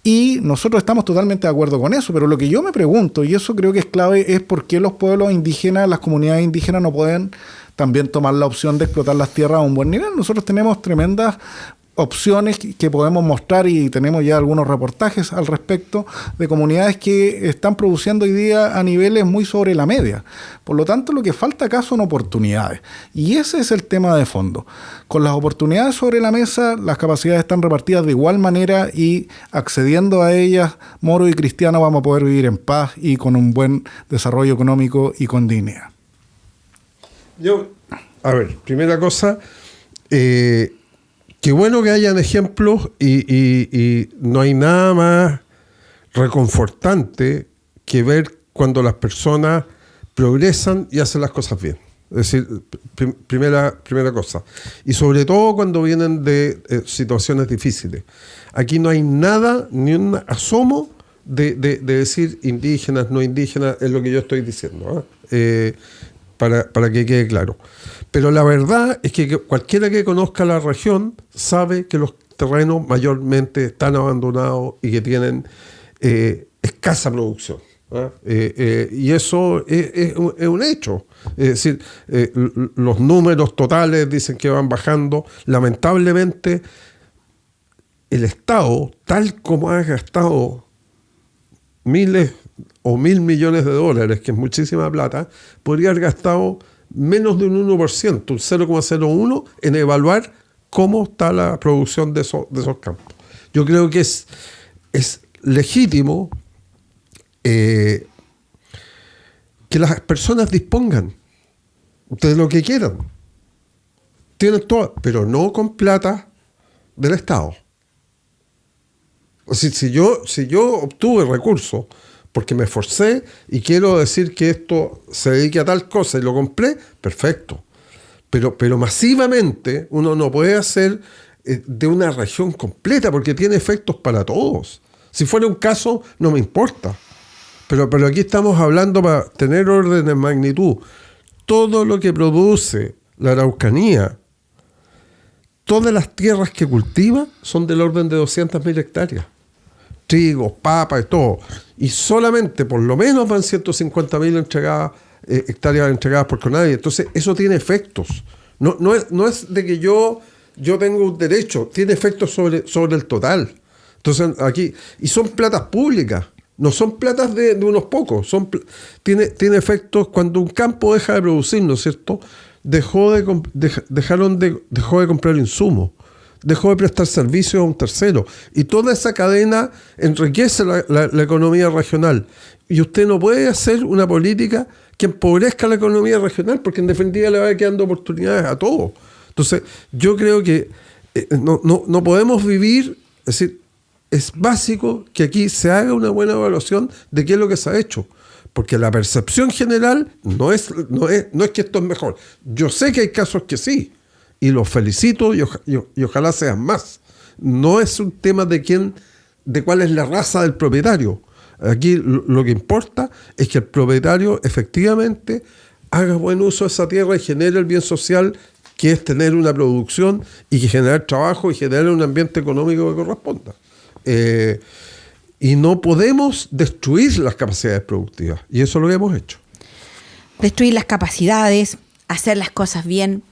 y nosotros estamos totalmente de acuerdo con eso, pero lo que yo me pregunto, y eso creo que es clave, es por qué los pueblos indígenas, las comunidades indígenas no pueden también tomar la opción de explotar las tierras a un buen nivel. Nosotros tenemos tremendas opciones que podemos mostrar y tenemos ya algunos reportajes al respecto de comunidades que están produciendo hoy día a niveles muy sobre la media. Por lo tanto, lo que falta acá son oportunidades. Y ese es el tema de fondo. Con las oportunidades sobre la mesa, las capacidades están repartidas de igual manera y accediendo a ellas, moro y cristiano vamos a poder vivir en paz y con un buen desarrollo económico y con dignidad. A ver, primera cosa, qué bueno que hayan ejemplos y no hay nada más reconfortante que ver cuando las personas progresan y hacen las cosas bien. Es decir, primera cosa. Y sobre todo cuando vienen de situaciones difíciles. Aquí no hay nada, ni un asomo de decir indígenas, no indígenas, es lo que yo estoy diciendo, para que quede claro. Pero la verdad es que cualquiera que conozca la región sabe que los terrenos mayormente están abandonados y que tienen escasa producción. Y eso es un hecho. Es decir, los números totales dicen que van bajando. Lamentablemente, el Estado, tal como ha gastado miles o $1.000 millones, que es muchísima plata, podría haber gastado menos de un 1%, un 0,01 en evaluar cómo está la producción de esos campos. Yo creo que es legítimo que las personas dispongan de lo que quieran. Tienen todo, pero no con plata del Estado. O sea, si yo obtuve recursos porque me esforcé y quiero decir que esto se dedique a tal cosa y lo compré, perfecto. Pero masivamente uno no puede hacer de una región completa porque tiene efectos para todos. Si fuera un caso, no me importa. Pero aquí estamos hablando para tener orden de magnitud. Todo lo que produce la Araucanía, todas las tierras que cultiva son del orden de 200.000 hectáreas. Trigos, papas y todo. Y solamente por lo menos van 150.000 hectáreas entregadas por CONADI. Entonces eso tiene efectos. No es de que yo tengo un derecho, tiene efectos sobre el total. Entonces aquí, y son platas públicas, no son platas de unos pocos, tiene efectos cuando un campo deja de producir, ¿no es cierto? Dejó de comprar insumos, dejó de prestar servicios a un tercero, y toda esa cadena enriquece la economía regional. Y usted no puede hacer una política que empobrezca la economía regional, porque en definitiva le va quedando oportunidades a todos. Entonces, yo creo que no podemos vivir, es decir, es básico que aquí se haga una buena evaluación de qué es lo que se ha hecho. Porque la percepción general no es que esto es mejor. Yo sé que hay casos que sí, y los felicito y ojalá sean más. No es un tema de cuál es la raza del propietario. Aquí lo que importa es que el propietario efectivamente haga buen uso de esa tierra y genere el bien social, que es tener una producción y que generar trabajo y generar un ambiente económico que corresponda. Y no podemos destruir las capacidades productivas, y eso es lo que hemos hecho. Destruir las capacidades, hacer las cosas bien.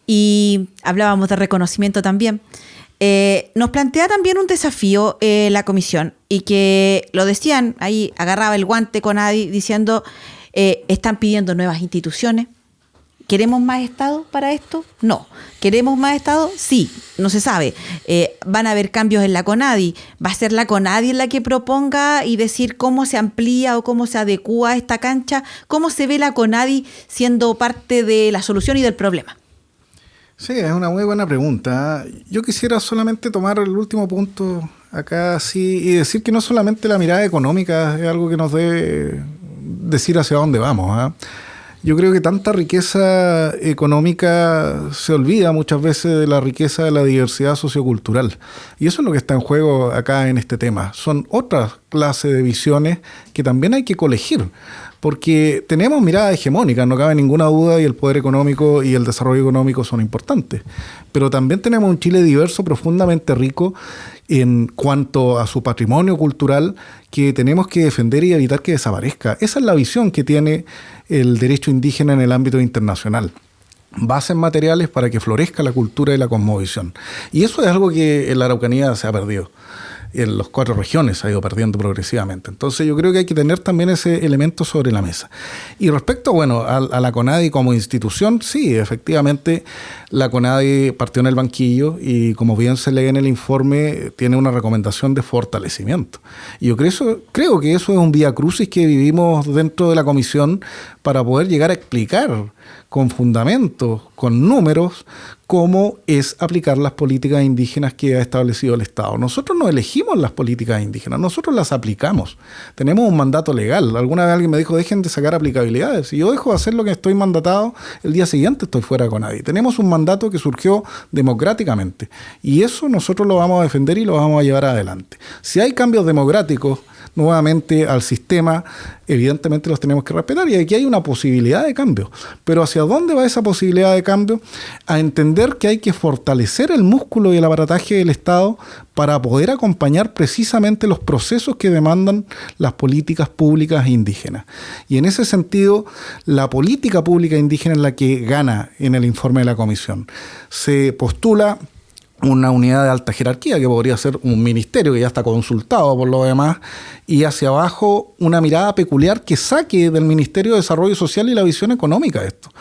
Y hablábamos de reconocimiento también. Nos plantea también un desafío la comisión, y que lo decían, ahí agarraba el guante CONADI diciendo, están pidiendo nuevas instituciones. ¿Queremos más Estado para esto? No. ¿Queremos más Estado? Sí, no se sabe. Van a haber cambios en la CONADI. ¿Va a ser la CONADI la que proponga y decir cómo se amplía o cómo se adecúa esta cancha? ¿Cómo se ve la CONADI siendo parte de la solución y del problema? Sí, es una muy buena pregunta. Yo quisiera solamente tomar el último punto acá sí, y decir que no solamente la mirada económica es algo que nos debe decir hacia dónde vamos, ¿eh? Yo creo que tanta riqueza económica se olvida muchas veces de la riqueza de la diversidad sociocultural. Y eso es lo que está en juego acá en este tema. Son otras clases de visiones que también hay que colegir, porque tenemos mirada hegemónica, no cabe ninguna duda, y el poder económico y el desarrollo económico son importantes. Pero también tenemos un Chile diverso, profundamente rico en cuanto a su patrimonio cultural, que tenemos que defender y evitar que desaparezca. Esa es la visión que tiene el derecho indígena en el ámbito internacional. Bases materiales para que florezca la cultura y la cosmovisión. Y eso es algo que en la Araucanía se ha perdido. En las 4 regiones se ha ido perdiendo progresivamente. Entonces yo creo que hay que tener también ese elemento sobre la mesa. Y respecto, bueno, a la CONADI como institución, sí, efectivamente la CONADI partió en el banquillo y, como bien se lee en el informe, tiene una recomendación de fortalecimiento. Y yo creo que eso es un vía crucis que vivimos dentro de la comisión para poder llegar a explicar con fundamentos, con números, cómo es aplicar las políticas indígenas que ha establecido el Estado. Nosotros no elegimos las políticas indígenas, nosotros las aplicamos. Tenemos un mandato legal. Alguna vez alguien me dijo, dejen de sacar aplicabilidades. Si yo dejo de hacer lo que estoy mandatado, el día siguiente estoy fuera con nadie. Tenemos un mandato que surgió democráticamente, y eso nosotros lo vamos a defender y lo vamos a llevar adelante. Si hay cambios democráticos nuevamente al sistema, evidentemente los tenemos que respetar, y aquí hay una posibilidad de cambio. Pero ¿hacia dónde va esa posibilidad de cambio? A entender que hay que fortalecer el músculo y el aparataje del Estado para poder acompañar precisamente los procesos que demandan las políticas públicas indígenas. Y en ese sentido, la política pública indígena es la que gana en el informe de la comisión. Se postula una unidad de alta jerarquía, que podría ser un ministerio que ya está consultado por lo demás, y hacia abajo una mirada peculiar que saque del Ministerio de Desarrollo Social y la visión económica de esto.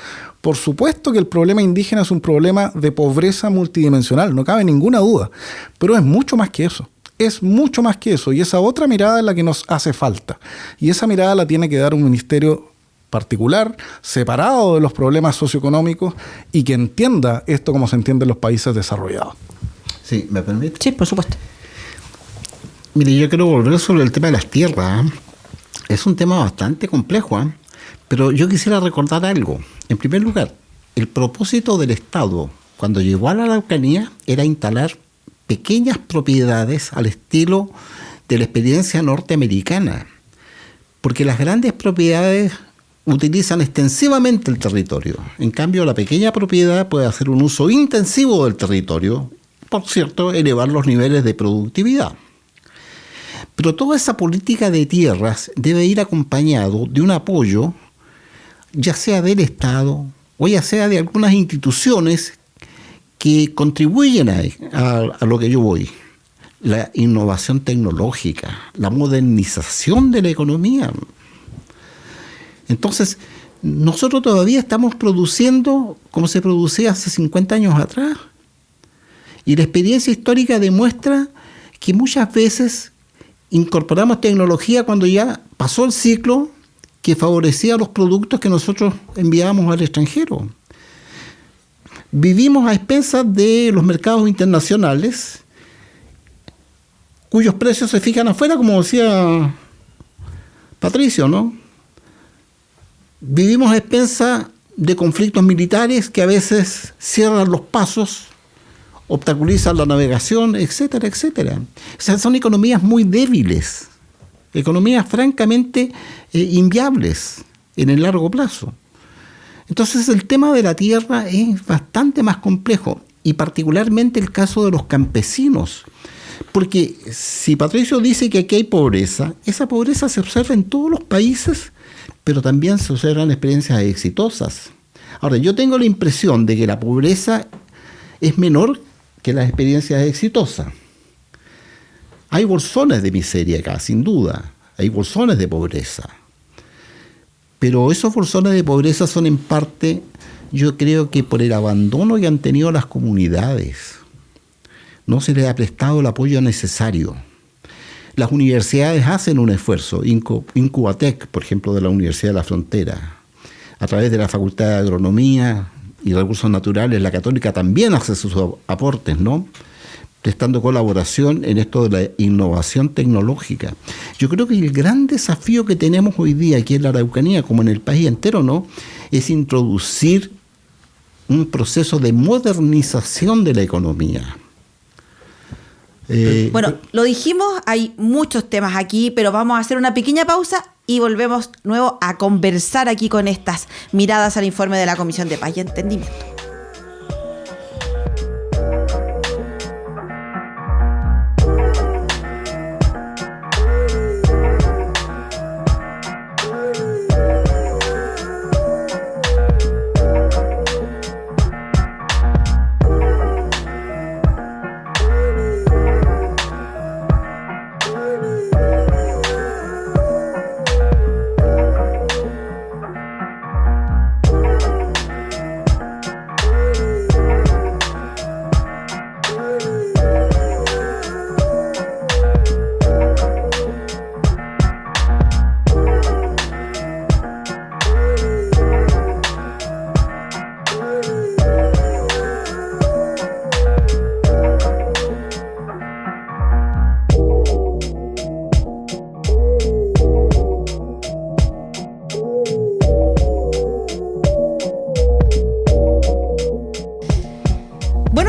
Por supuesto que el problema indígena es un problema de pobreza multidimensional, no cabe ninguna duda, pero es mucho más que eso. Es mucho más que eso, y esa otra mirada es la que nos hace falta. Y esa mirada la tiene que dar un ministerio particular, separado de los problemas socioeconómicos, y que entienda esto como se entiende en los países desarrollados. Sí, ¿me permite? Sí, por supuesto. Mire, yo quiero volver sobre el tema de las tierras. Es un tema bastante complejo, pero yo quisiera recordar algo. En primer lugar, el propósito del Estado cuando llegó a la Araucanía era instalar pequeñas propiedades al estilo de la experiencia norteamericana, porque las grandes propiedades utilizan extensivamente el territorio. En cambio, la pequeña propiedad puede hacer un uso intensivo del territorio, por cierto, elevar los niveles de productividad. Pero toda esa política de tierras debe ir acompañado de un apoyo, ya sea del Estado o ya sea de algunas instituciones que contribuyen a lo que yo voy. La innovación tecnológica, la modernización de la economía. Entonces, nosotros todavía estamos produciendo como se producía hace 50 años atrás. Y la experiencia histórica demuestra que muchas veces incorporamos tecnología cuando ya pasó el ciclo que favorecía los productos que nosotros enviábamos al extranjero. Vivimos a expensas de los mercados internacionales, cuyos precios se fijan afuera, como decía Patricio, ¿no? Vivimos a expensas de conflictos militares que a veces cierran los pasos, obstaculizan la navegación, etcétera, etcétera. O sea, son economías muy débiles, economías francamente inviables en el largo plazo. Entonces el tema de la tierra es bastante más complejo, y particularmente el caso de los campesinos. Porque si Patricio dice que aquí hay pobreza, esa pobreza se observa en todos los países, pero también se observan experiencias exitosas. Ahora, yo tengo la impresión de que la pobreza es menor que las experiencias exitosas. Hay bolsones de miseria acá, sin duda. Hay bolsones de pobreza. Pero esos bolsones de pobreza son en parte, yo creo que por el abandono que han tenido las comunidades. No se les ha prestado el apoyo necesario. Las universidades hacen un esfuerzo. Incubatec, por ejemplo, de la Universidad de la Frontera, a través de la Facultad de Agronomía y Recursos Naturales, la Católica también hace sus aportes, ¿no? Prestando colaboración en esto de la innovación tecnológica. Yo creo que el gran desafío que tenemos hoy día aquí en la Araucanía, como en el país entero, ¿no?, es introducir un proceso de modernización de la economía. Bueno, lo dijimos, hay muchos temas aquí, pero vamos a hacer una pequeña pausa y volvemos nuevo a conversar aquí con estas miradas al informe de la Comisión de Paz y Entendimiento.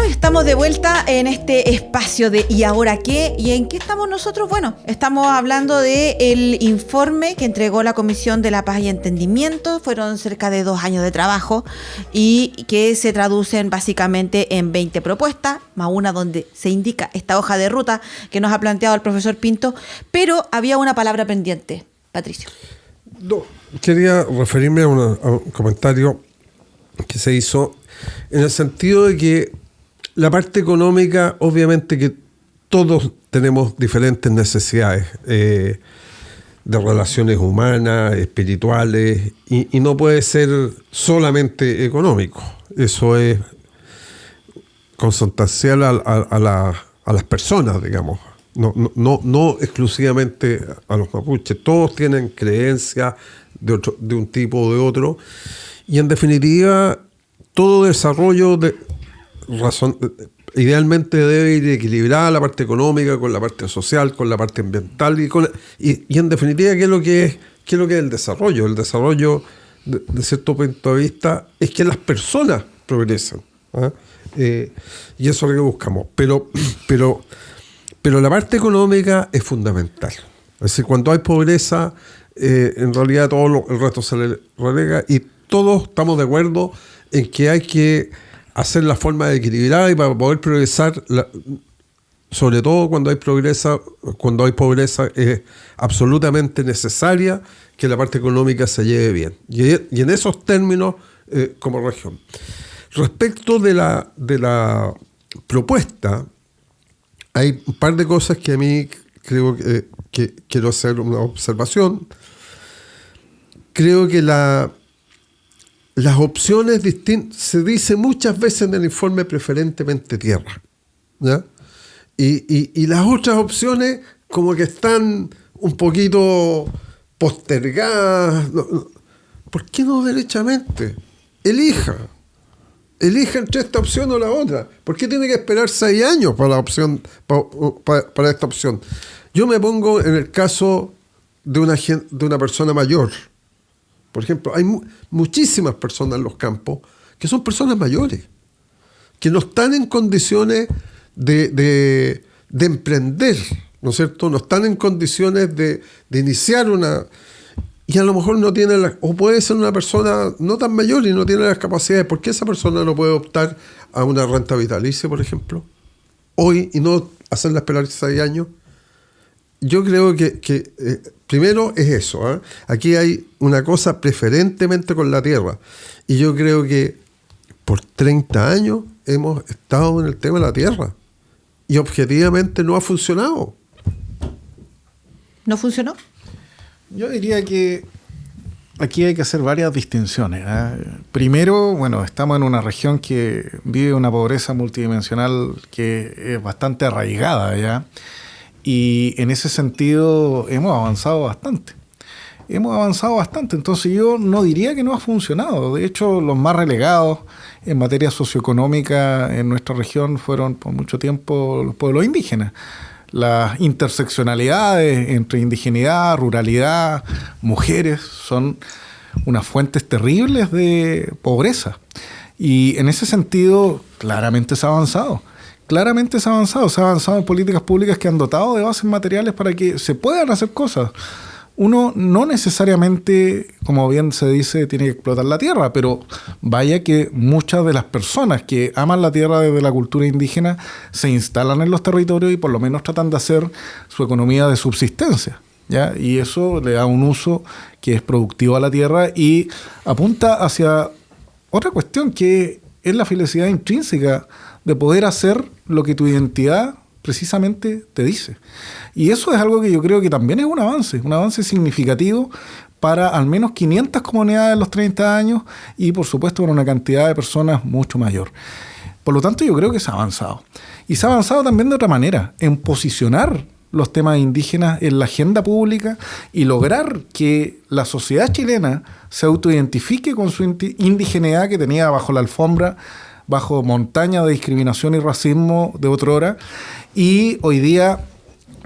Estamos de vuelta en este espacio de ¿y ahora qué? ¿Y en qué estamos nosotros? Bueno, estamos hablando del informe que entregó la Comisión de la Paz y Entendimiento. Fueron cerca de 2 años de trabajo y que se traducen básicamente en 20 propuestas, más una donde se indica esta hoja de ruta que nos ha planteado el profesor Pinto, pero había una palabra pendiente. Patricio. No, quería referirme a un comentario que se hizo en el sentido de que la parte económica, obviamente que todos tenemos diferentes necesidades de relaciones humanas, espirituales, y no puede ser solamente económico. Eso es consustancial a las personas, digamos. No exclusivamente a los mapuches. Todos tienen creencias de un tipo o de otro. Y en definitiva, todo desarrollo idealmente debe ir equilibrada la parte económica con la parte social, con la parte ambiental y en definitiva ¿qué es lo que es el desarrollo? El desarrollo de cierto punto de vista es que las personas progresan, ¿eh? Y eso es lo que buscamos, pero la parte económica es fundamental. Es decir, cuando hay pobreza, en realidad todo el resto se le relega, y todos estamos de acuerdo en que hay que hacer la forma de equilibrada y para poder progresar, sobre todo cuando hay pobreza, es absolutamente necesaria que la parte económica se lleve bien. Y en esos términos, como región. Respecto de la propuesta, hay un par de cosas que a mí creo que quiero hacer una observación. Creo que las opciones distintas, se dice muchas veces en el informe preferentemente tierra, ¿ya? Y las otras opciones como que están un poquito postergadas. ¿Por qué no derechamente? Elija entre esta opción o la otra. ¿Por qué tiene que esperar 6 años para la opción, para esta opción? Yo me pongo en el caso de una persona mayor. Por ejemplo, hay muchísimas personas en los campos que son personas mayores, que no están en condiciones de emprender, ¿no es cierto? No están en condiciones de iniciar una... Y a lo mejor no tiene o puede ser una persona no tan mayor y no tiene las capacidades. ¿Por qué esa persona no puede optar a una renta vitalicia, por ejemplo, hoy, y no hacerla esperar 6 años? yo creo que primero es eso, ¿eh? Aquí hay una cosa preferentemente con la tierra. Y yo creo que por 30 años hemos estado en el tema de la tierra. Y objetivamente no ha funcionado. ¿No funcionó? Yo diría que aquí hay que hacer varias distinciones, ¿eh? Primero, bueno, estamos en una región que vive una pobreza multidimensional que es bastante arraigada, ¿ya? Y en ese sentido hemos avanzado bastante. Entonces yo no diría que no ha funcionado. De hecho, los más relegados en materia socioeconómica en nuestra región fueron por mucho tiempo los pueblos indígenas. Las interseccionalidades entre indigeneidad, ruralidad, mujeres son unas fuentes terribles de pobreza. Y en ese sentido, claramente se ha avanzado. Se ha avanzado en políticas públicas que han dotado de bases materiales para que se puedan hacer cosas. Uno no necesariamente, como bien se dice, tiene que explotar la tierra, pero vaya que muchas de las personas que aman la tierra desde la cultura indígena se instalan en los territorios y por lo menos tratan de hacer su economía de subsistencia, ¿ya? Y eso le da un uso que es productivo a la tierra y apunta hacia otra cuestión que es la felicidad intrínseca de poder hacer lo que tu identidad precisamente te dice. Y eso es algo que yo creo que también es un avance significativo para al menos 500 comunidades en los 30 años y por supuesto para una cantidad de personas mucho mayor. Por lo tanto, yo creo que se ha avanzado. Y se ha avanzado también de otra manera, en posicionar los temas indígenas en la agenda pública y lograr que la sociedad chilena se autoidentifique con su indigeneidad que tenía bajo la alfombra, bajo montaña de discriminación y racismo de otrora, y hoy día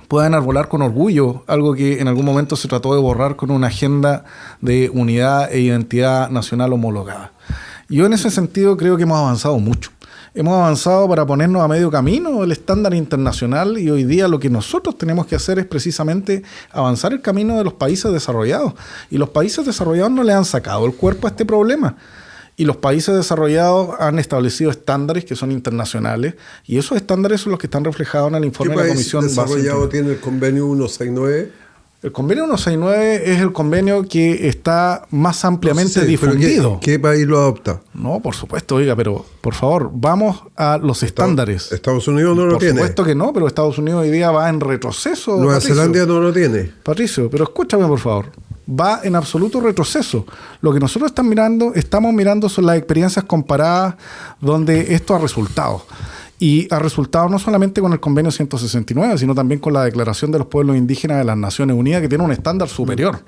puedan arbolar con orgullo algo que en algún momento se trató de borrar con una agenda de unidad e identidad nacional homologada. Yo en ese sentido creo que hemos avanzado mucho. Hemos avanzado para ponernos a medio camino del estándar internacional y hoy día lo que nosotros tenemos que hacer es precisamente avanzar el camino de los países desarrollados. Y los países desarrollados no le han sacado el cuerpo a este problema. Y los países desarrollados han establecido estándares que son internacionales y esos estándares son los que están reflejados en el informe de la Comisión. ¿Qué país desarrollado tiene el convenio 169? El convenio 169 es el convenio que está más ampliamente difundido. ¿Qué país lo adopta? No, por supuesto, oiga, pero por favor, vamos a los estándares. Estados Unidos no lo tiene. Por supuesto que no, pero Estados Unidos hoy día va en retroceso. Nueva Zelanda no lo tiene. Patricio, pero escúchame por favor. Va en absoluto retroceso. Lo que nosotros estamos mirando son las experiencias comparadas donde esto ha resultado. Y ha resultado no solamente con el convenio 169, sino también con la Declaración de los Pueblos Indígenas de las Naciones Unidas, que tiene un estándar superior.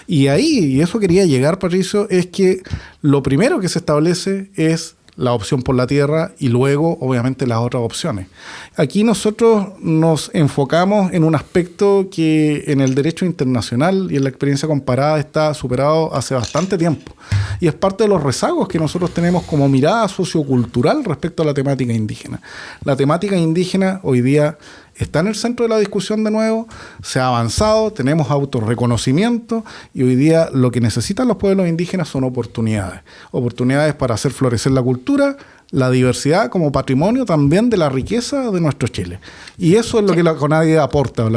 Y ahí, y eso quería llegar, Patricio, es que lo primero que se establece es la opción por la tierra y luego, obviamente, las otras opciones. Aquí nosotros nos enfocamos en un aspecto que en el derecho internacional y en la experiencia comparada está superado hace bastante tiempo. Y es parte de los rezagos que nosotros tenemos como mirada sociocultural respecto a la temática indígena. La temática indígena hoy día está en el centro de la discusión de nuevo, se ha avanzado, tenemos autorreconocimiento y hoy día lo que necesitan los pueblos indígenas son oportunidades. Oportunidades para hacer florecer la cultura, la diversidad como patrimonio también de la riqueza de nuestro Chile. Y eso es lo que la CONADIE aporta.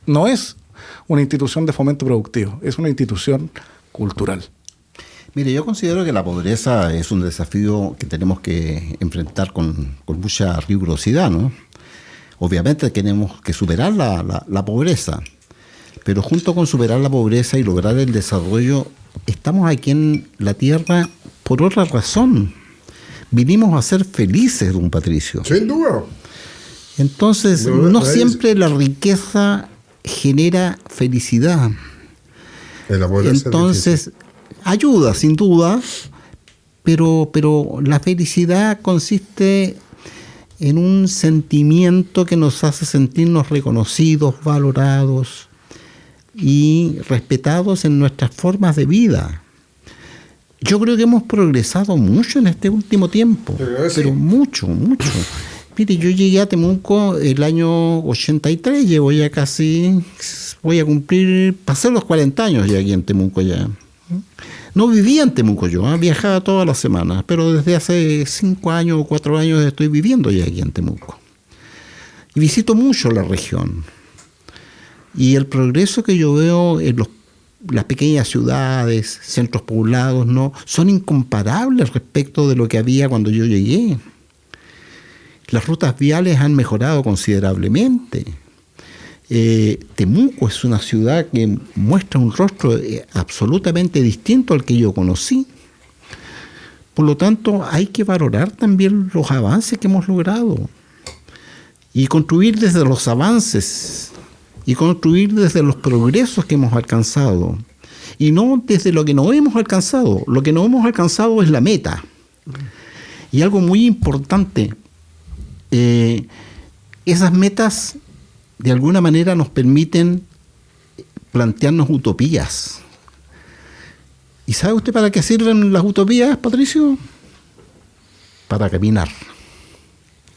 No es una institución de fomento productivo, es una institución cultural. Mire, yo considero que la pobreza es un desafío que tenemos que enfrentar con mucha rigurosidad, ¿no? Obviamente tenemos que superar la pobreza, pero junto con superar la pobreza y lograr el desarrollo, estamos aquí en la tierra por otra razón. Vinimos a ser felices, don Patricio. Sin duda. Entonces, no siempre la riqueza genera felicidad. Entonces, ayuda, sin duda, pero la felicidad consiste en un sentimiento que nos hace sentirnos reconocidos, valorados y respetados en nuestras formas de vida. Yo creo que hemos progresado mucho en este último tiempo, pero mucho. Mire, yo llegué a Temuco el año 83, llevo ya casi, voy a cumplir, pasé los 40 años ya aquí en Temuco ya. No vivía en Temuco yo, viajaba todas las semanas, pero desde hace 5 años o 4 años estoy viviendo ya aquí en Temuco. Y visito mucho la región. Y el progreso que yo veo en las pequeñas ciudades, centros poblados, no son incomparables respecto de lo que había cuando yo llegué. Las rutas viales han mejorado considerablemente. Temuco es una ciudad que muestra un rostro absolutamente distinto al que yo conocí. Por lo tanto, hay que valorar también los avances que hemos logrado y construir desde los avances y construir desde los progresos que hemos alcanzado y no desde lo que no hemos alcanzado. Lo que no hemos alcanzado es la meta. Y algo muy importante, esas metas de alguna manera nos permiten plantearnos utopías. ¿Y sabe usted para qué sirven las utopías, Patricio? Para caminar.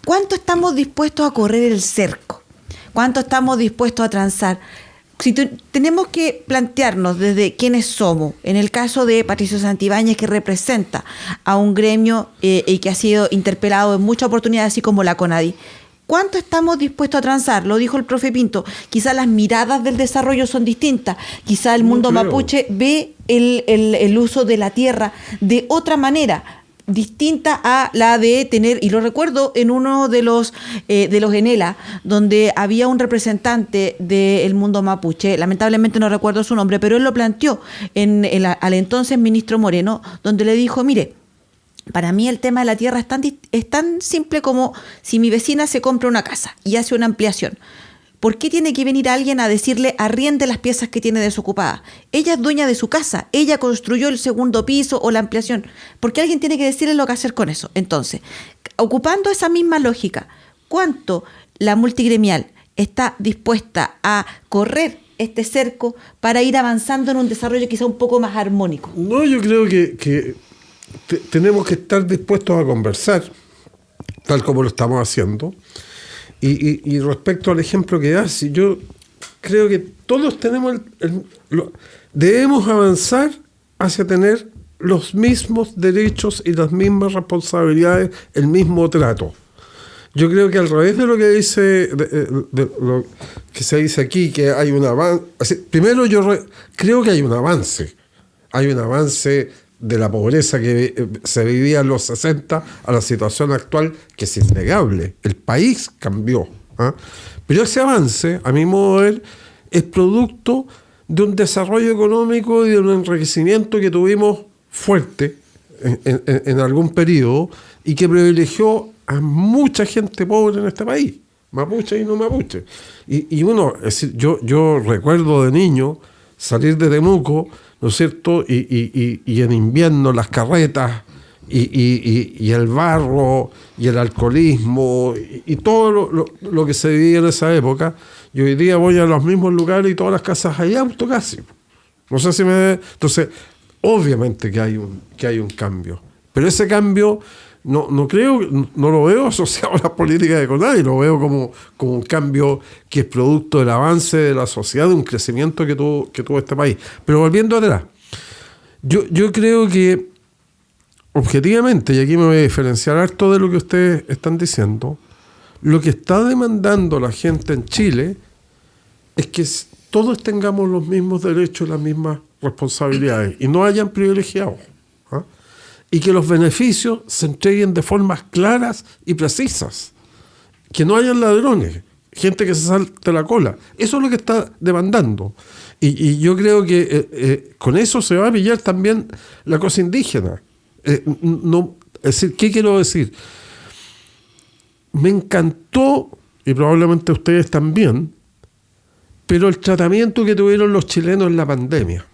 ¿Cuánto estamos dispuestos a correr el cerco? ¿Cuánto estamos dispuestos a transar? Si tenemos que plantearnos desde quiénes somos, en el caso de Patricio Santibáñez, que representa a un gremio y que ha sido interpelado en muchas oportunidades, así como la CONADI, ¿cuánto estamos dispuestos a transar? Lo dijo el profe Pinto, quizás las miradas del desarrollo son distintas, quizás el mundo mapuche ve el uso de la tierra de otra manera, distinta a la de tener, y lo recuerdo en uno de los ENELA, donde había un representante del mundo mapuche, lamentablemente no recuerdo su nombre, pero él lo planteó al entonces ministro Moreno, donde le dijo, mire, para mí el tema de la tierra es tan simple como si mi vecina se compra una casa y hace una ampliación. ¿Por qué tiene que venir alguien a decirle arriende las piezas que tiene desocupadas? Ella es dueña de su casa, ella construyó el segundo piso o la ampliación. ¿Por qué alguien tiene que decirle lo que hacer con eso? Entonces, ocupando esa misma lógica, ¿cuánto la multigremial está dispuesta a correr este cerco para ir avanzando en un desarrollo quizá un poco más armónico? No, yo creo que tenemos que estar dispuestos a conversar, tal como lo estamos haciendo. Y respecto al ejemplo que das, yo creo que todos tenemos debemos avanzar hacia tener los mismos derechos y las mismas responsabilidades, el mismo trato. Yo creo que al revés de lo que dice, de lo que se dice aquí, que hay un avance. Primero, creo que hay un avance. Hay un avance de la pobreza que se vivía en los 60 a la situación actual, que es innegable. El país cambió. Pero ese avance, a mi modo de ver, es producto de un desarrollo económico y de un enriquecimiento que tuvimos fuerte en algún periodo y que privilegió a mucha gente pobre en este país, mapuche y no mapuche. Y uno, es decir, yo recuerdo de niño salir de Temuco, ¿no es cierto? Y en invierno las carretas y el barro y el alcoholismo y todo lo que se vivía en esa época. Y hoy día voy a los mismos lugares y todas las casas hay auto casi. No sé si Entonces, obviamente que hay un cambio. Pero ese cambio no lo veo asociado a las políticas de CONADI, lo veo como un cambio que es producto del avance de la sociedad, de un crecimiento que tuvo este país. Pero volviendo atrás, yo creo que objetivamente, y aquí me voy a diferenciar harto de lo que ustedes están diciendo, lo que está demandando la gente en Chile es que todos tengamos los mismos derechos y las mismas responsabilidades y no hayan privilegiados. Y que los beneficios se entreguen de formas claras y precisas. Que no hayan ladrones, gente que se salte la cola. Eso es lo que está demandando. Y yo creo que con eso se va a pillar también la cosa indígena. Es decir, ¿qué quiero decir? Me encantó, y probablemente ustedes también, pero el tratamiento que tuvieron los chilenos en la pandemia.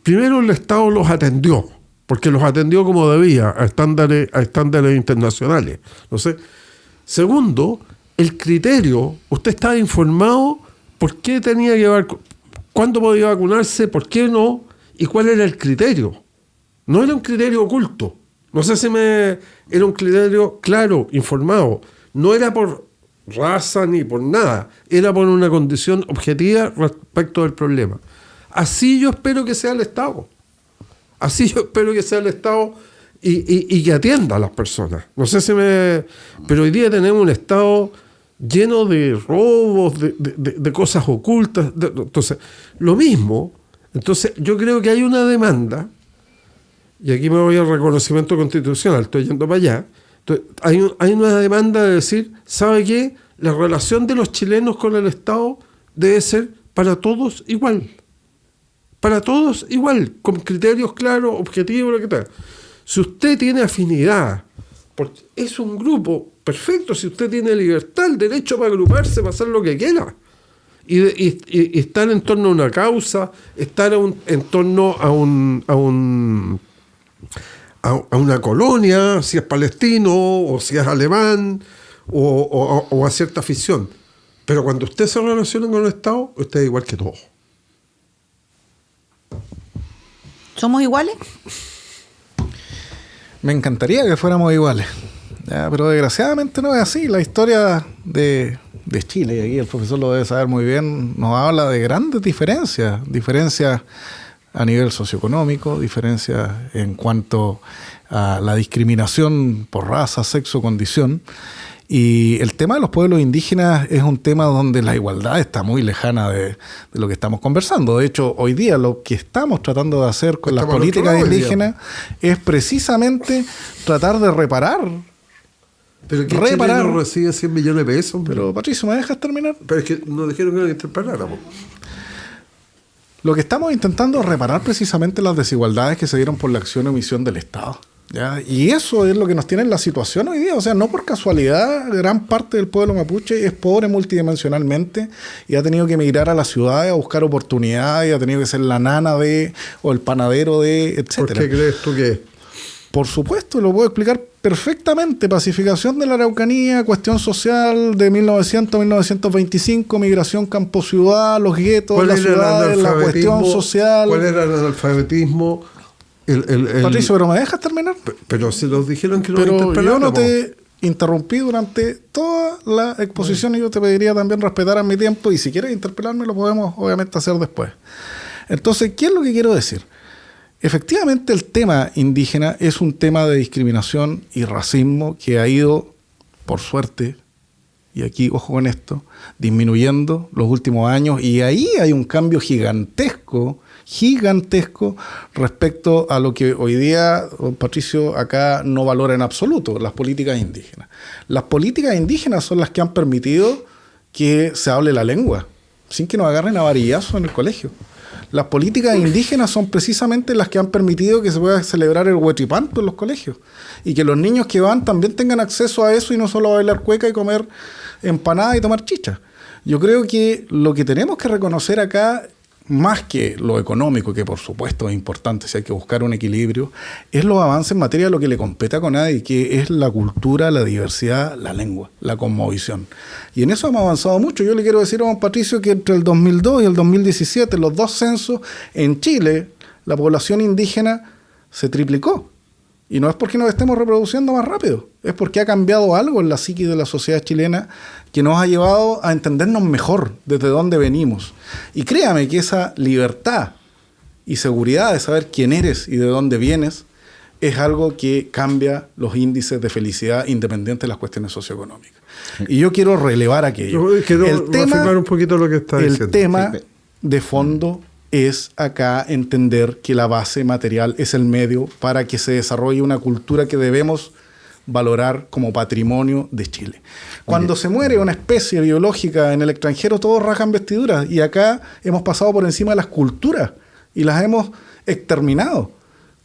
Primero, el Estado los atendió, porque los atendió como debía, a estándares internacionales. No sé. Segundo, el criterio. Usted estaba informado por qué tenía que cuándo podía vacunarse, por qué no, y cuál era el criterio. No era un criterio oculto. No sé si era un criterio claro, informado. No era por raza ni por nada. Era por una condición objetiva respecto del problema. Así yo espero que sea el Estado. Así yo espero que sea el Estado y que atienda a las personas. No sé si Pero hoy día tenemos un Estado lleno de robos, de cosas ocultas. Entonces, lo mismo. Entonces, yo creo que hay una demanda, y aquí me voy al reconocimiento constitucional, estoy yendo para allá. Entonces, hay una demanda de decir, ¿sabe qué? La relación de los chilenos con el Estado debe ser para todos igual. Para todos igual, con criterios claros, objetivos, lo que tal. Si usted tiene afinidad, porque es un grupo perfecto, si usted tiene libertad, el derecho para agruparse, para hacer lo que quiera. Y estar en torno a una causa, estar en torno a una colonia, si es palestino o si es alemán o a cierta afición. Pero cuando usted se relaciona con el Estado, usted es igual que todos. ¿Somos iguales? Me encantaría que fuéramos iguales, ya, pero desgraciadamente no es así. La historia de Chile, y aquí el profesor lo debe saber muy bien, nos habla de grandes diferencias a nivel socioeconómico, diferencias en cuanto a la discriminación por raza, sexo, condición. Y el tema de los pueblos indígenas es un tema donde la igualdad está muy lejana de lo que estamos conversando. De hecho, hoy día lo que estamos tratando de hacer con las políticas indígenas es precisamente tratar de reparar. Pero que Chile recibe 100 millones de pesos. Pero Patricio, ¿me dejas terminar? Pero es que nos dijeron que no interpeláramos. Lo que estamos intentando es reparar precisamente las desigualdades que se dieron por la acción y omisión del Estado, ¿ya? Y eso es lo que nos tiene en la situación hoy día. O sea, no por casualidad, gran parte del pueblo mapuche es pobre multidimensionalmente y ha tenido que emigrar a las ciudades a buscar oportunidades, y ha tenido que ser la nana de, o el panadero de, etc. ¿Por qué crees tú que es? Por supuesto, lo puedo explicar perfectamente. Pacificación de la Araucanía, cuestión social de 1900 a 1925, migración campo-ciudad, los guetos, las ciudades, la cuestión social. ¿Cuál era el analfabetismo? Patricio, ¿pero me dejas terminar? Pero si los dijeron que no Pero yo no te interrumpí durante toda la exposición y yo te pediría también respetar mi tiempo, y si quieres interpelarme lo podemos obviamente hacer después. Entonces, ¿qué es lo que quiero decir? Efectivamente, el tema indígena es un tema de discriminación y racismo que ha ido, por suerte, y aquí ojo con esto, disminuyendo los últimos años, y ahí hay un cambio gigantesco respecto a lo que hoy día, Patricio, acá no valora en absoluto, las políticas indígenas. Las políticas indígenas son las que han permitido que se hable la lengua, sin que nos agarren a varillazos en el colegio. Las políticas indígenas son precisamente las que han permitido que se pueda celebrar el huetripanto en los colegios y que los niños que van también tengan acceso a eso y no solo a bailar cueca y comer empanada y tomar chicha. Yo creo que lo que tenemos que reconocer acá, más que lo económico, que por supuesto es importante, si hay que buscar un equilibrio, es los avances en materia de lo que le compete a CONADI, que es la cultura, la diversidad, la lengua, la cosmovisión. Y en eso hemos avanzado mucho. Yo le quiero decir a don Patricio que entre el 2002 y el 2017, los dos censos, en Chile, la población indígena se triplicó. Y no es porque nos estemos reproduciendo más rápido, es porque ha cambiado algo en la psique de la sociedad chilena que nos ha llevado a entendernos mejor desde dónde venimos. Y créame que esa libertad y seguridad de saber quién eres y de dónde vienes es algo que cambia los índices de felicidad independiente de las cuestiones socioeconómicas. Y yo quiero relevar aquello. Yo quiero afirmar un poquito lo que está diciendo. El tema de fondo es acá entender que la base material es el medio para que se desarrolle una cultura que debemos valorar como patrimonio de Chile. Cuando se muere una especie biológica en el extranjero, todos rajan vestiduras, y acá hemos pasado por encima de las culturas y las hemos exterminado.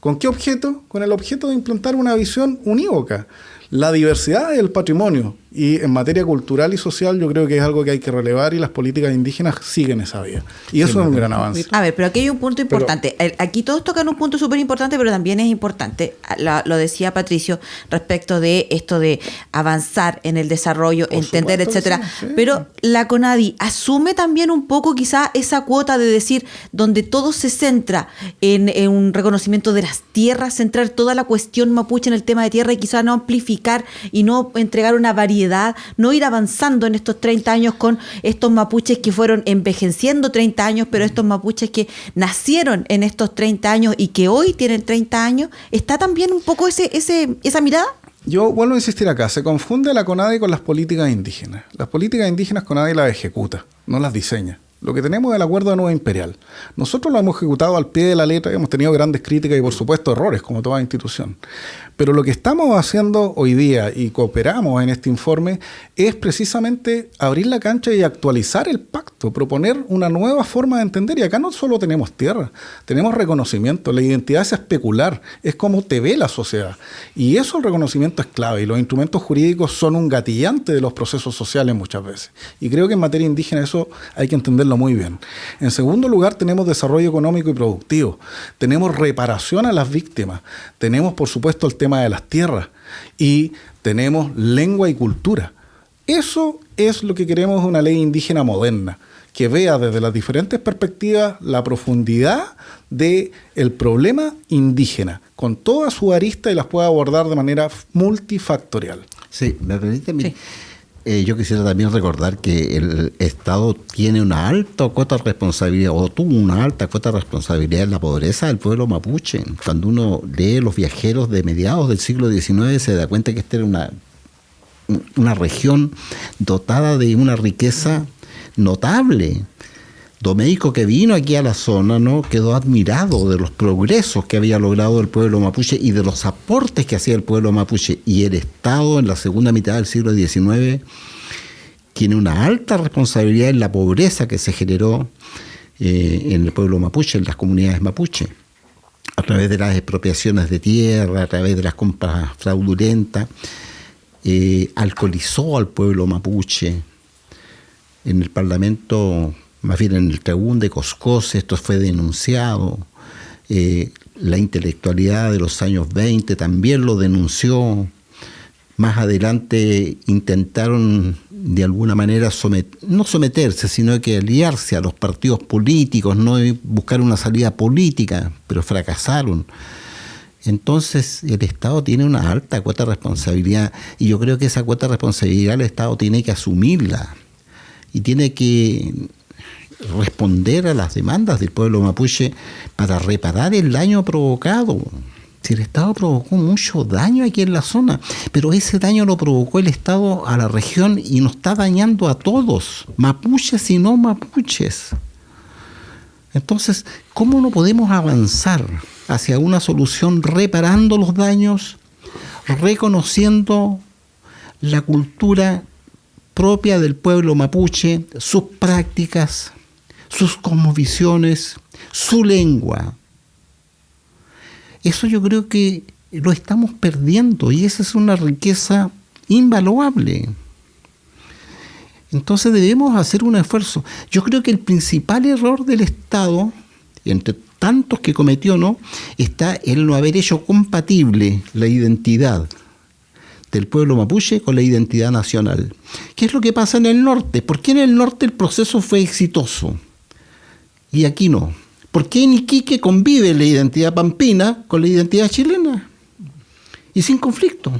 ¿Con qué objeto? Con el objeto de implantar una visión unívoca. La diversidad del patrimonio, y en materia cultural y social yo creo que es algo que hay que relevar, y las políticas indígenas siguen esa vía. Y eso es un gran avance. A ver, pero aquí hay un punto importante. Aquí todos tocan un punto súper importante, pero también es importante, lo decía Patricio, respecto de esto de avanzar en el desarrollo, por entender, etcétera. Sí. Pero la CONADI asume también un poco quizá esa cuota de decir, donde todo se centra en un reconocimiento de las tierras, centrar toda la cuestión mapuche en el tema de tierra y quizá no amplificar y no entregar una variedad, no ir avanzando en estos 30 años con estos mapuches que fueron envejeciendo 30 años, pero estos mapuches que nacieron en estos 30 años y que hoy tienen 30 años, ¿está también un poco esa mirada? Yo vuelvo a insistir acá, se confunde la CONADI con las políticas indígenas. Las políticas indígenas CONADI las ejecuta, no las diseña. Lo que tenemos es el Acuerdo de Nueva Imperial. Nosotros lo hemos ejecutado al pie de la letra y hemos tenido grandes críticas y, por supuesto, errores, como toda institución. Pero lo que estamos haciendo hoy día y cooperamos en este informe es precisamente abrir la cancha y actualizar el pacto, proponer una nueva forma de entender. Y acá no solo tenemos tierra, tenemos reconocimiento. La identidad es especular, es como te ve la sociedad. Y eso, el reconocimiento es clave. Y los instrumentos jurídicos son un gatillante de los procesos sociales muchas veces. Y creo que en materia indígena eso hay que entenderlo muy bien. En segundo lugar, tenemos desarrollo económico y productivo. Tenemos reparación a las víctimas. Tenemos, por supuesto, el tema de las tierras y tenemos lengua y cultura. Eso es lo que queremos de una ley indígena moderna, que vea desde las diferentes perspectivas la profundidad del problema indígena, con toda su arista y las pueda abordar de manera multifactorial. Sí, me permite. Sí. Yo quisiera también recordar que el Estado tiene una alta cuota de responsabilidad, o tuvo una alta cuota de responsabilidad en la pobreza del pueblo mapuche. Cuando uno lee Los viajeros de mediados del siglo XIX, se da cuenta que esta era una región dotada de una riqueza notable. Domeico, que vino aquí a la zona, ¿no?, quedó admirado de los progresos que había logrado el pueblo mapuche y de los aportes que hacía el pueblo mapuche. Y el Estado, en la segunda mitad del siglo XIX, tiene una alta responsabilidad en la pobreza que se generó en el pueblo mapuche, en las comunidades mapuche, a través de las expropiaciones de tierra, a través de las compras fraudulentas. Alcoholizó al pueblo mapuche. En el Parlamento, más bien en el Tribún de Coscoce, esto fue denunciado. La intelectualidad de los años 20 también lo denunció. Más adelante intentaron de alguna manera no someterse, sino que aliarse a los partidos políticos, ¿no?, y buscar una salida política, pero fracasaron. Entonces el Estado tiene una alta cuota de responsabilidad y yo creo que esa cuota de responsabilidad el Estado tiene que asumirla y tiene que responder a las demandas del pueblo mapuche para reparar el daño provocado. Si el Estado provocó mucho daño aquí en la zona, pero ese daño lo provocó el Estado a la región y nos está dañando a todos, mapuches y no mapuches. Entonces, ¿cómo no podemos avanzar hacia una solución reparando los daños, reconociendo la cultura propia del pueblo mapuche, sus prácticas, sus cosmovisiones, su lengua? Eso yo creo que lo estamos perdiendo y esa es una riqueza invaluable. Entonces debemos hacer un esfuerzo. Yo creo que el principal error del Estado, entre tantos que cometió, ¿no?, está en no haber hecho compatible la identidad del pueblo mapuche con la identidad nacional. ¿Qué es lo que pasa en el norte? ¿Por qué en el norte el proceso fue exitoso y aquí no? ¿Por qué en Iquique convive la identidad pampina con la identidad chilena? Y sin conflicto.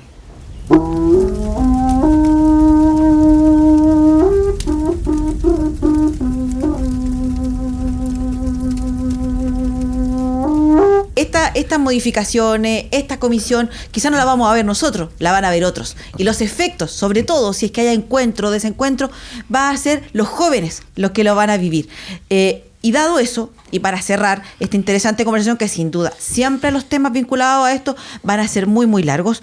Estas modificaciones, esta comisión, quizás no la vamos a ver nosotros, la van a ver otros. Y los efectos, sobre todo si es que haya encuentro o desencuentro, va a ser los jóvenes los que lo van a vivir. Y dado eso, y para cerrar esta interesante conversación, que sin duda siempre los temas vinculados a esto van a ser muy, muy largos,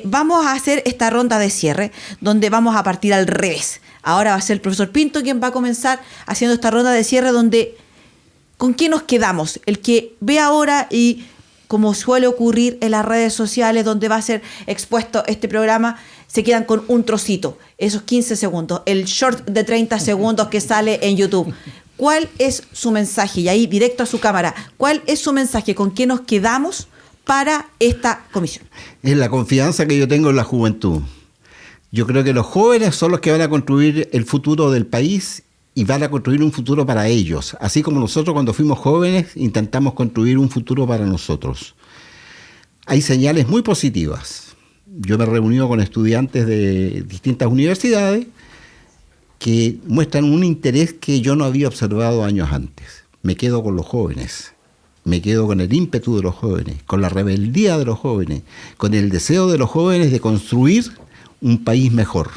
vamos a hacer esta ronda de cierre, donde vamos a partir al revés. Ahora va a ser el profesor Pinto quien va a comenzar haciendo esta ronda de cierre, donde ¿con qué nos quedamos? El que ve ahora y, como suele ocurrir en las redes sociales donde va a ser expuesto este programa, se quedan con un trocito, esos 15 segundos, el short de 30 segundos que sale en YouTube. ¿Cuál es su mensaje? Y ahí directo a su cámara. ¿Cuál es su mensaje? ¿Con qué nos quedamos para esta comisión? Es la confianza que yo tengo en la juventud. Yo creo que los jóvenes son los que van a construir el futuro del país y van a construir un futuro para ellos. Así como nosotros cuando fuimos jóvenes intentamos construir un futuro para nosotros. Hay señales muy positivas. Yo me he reunido con estudiantes de distintas universidades que muestran un interés que yo no había observado años antes. Me quedo con los jóvenes. me quedo con el ímpetu de los jóvenes, con la rebeldía de los jóvenes, con el deseo de los jóvenes de construir un país mejor,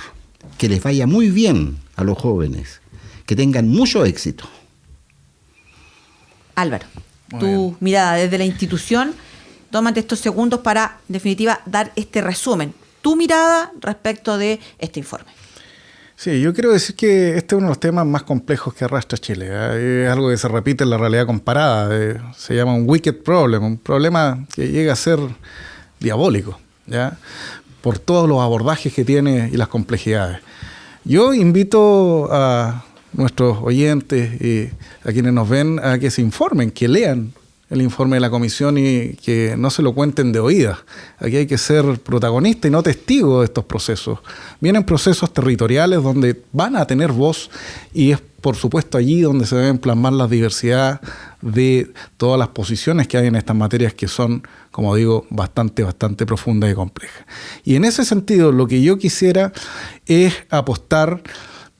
que les vaya muy bien a los jóvenes, que tengan mucho éxito. Álvaro, tu mirada desde la institución, tómate estos segundos para, en definitiva, dar este resumen. Tu mirada respecto de este informe. Sí, yo quiero decir que este es uno de los temas más complejos que arrastra Chile. Es algo que se repite en la realidad comparada. Se llama un wicked problem, un problema que llega a ser diabólico, ¿ya? Por todos los abordajes que tiene y las complejidades. Yo invito a nuestros oyentes y a quienes nos ven a que se informen, que lean el informe de la comisión y que no se lo cuenten de oídas. Aquí hay que ser protagonista y no testigo de estos procesos. Vienen procesos territoriales donde van a tener voz y es por supuesto allí donde se deben plasmar la diversidad de todas las posiciones que hay en estas materias que son, como digo, bastante profundas y complejas. Y en ese sentido lo que yo quisiera es apostar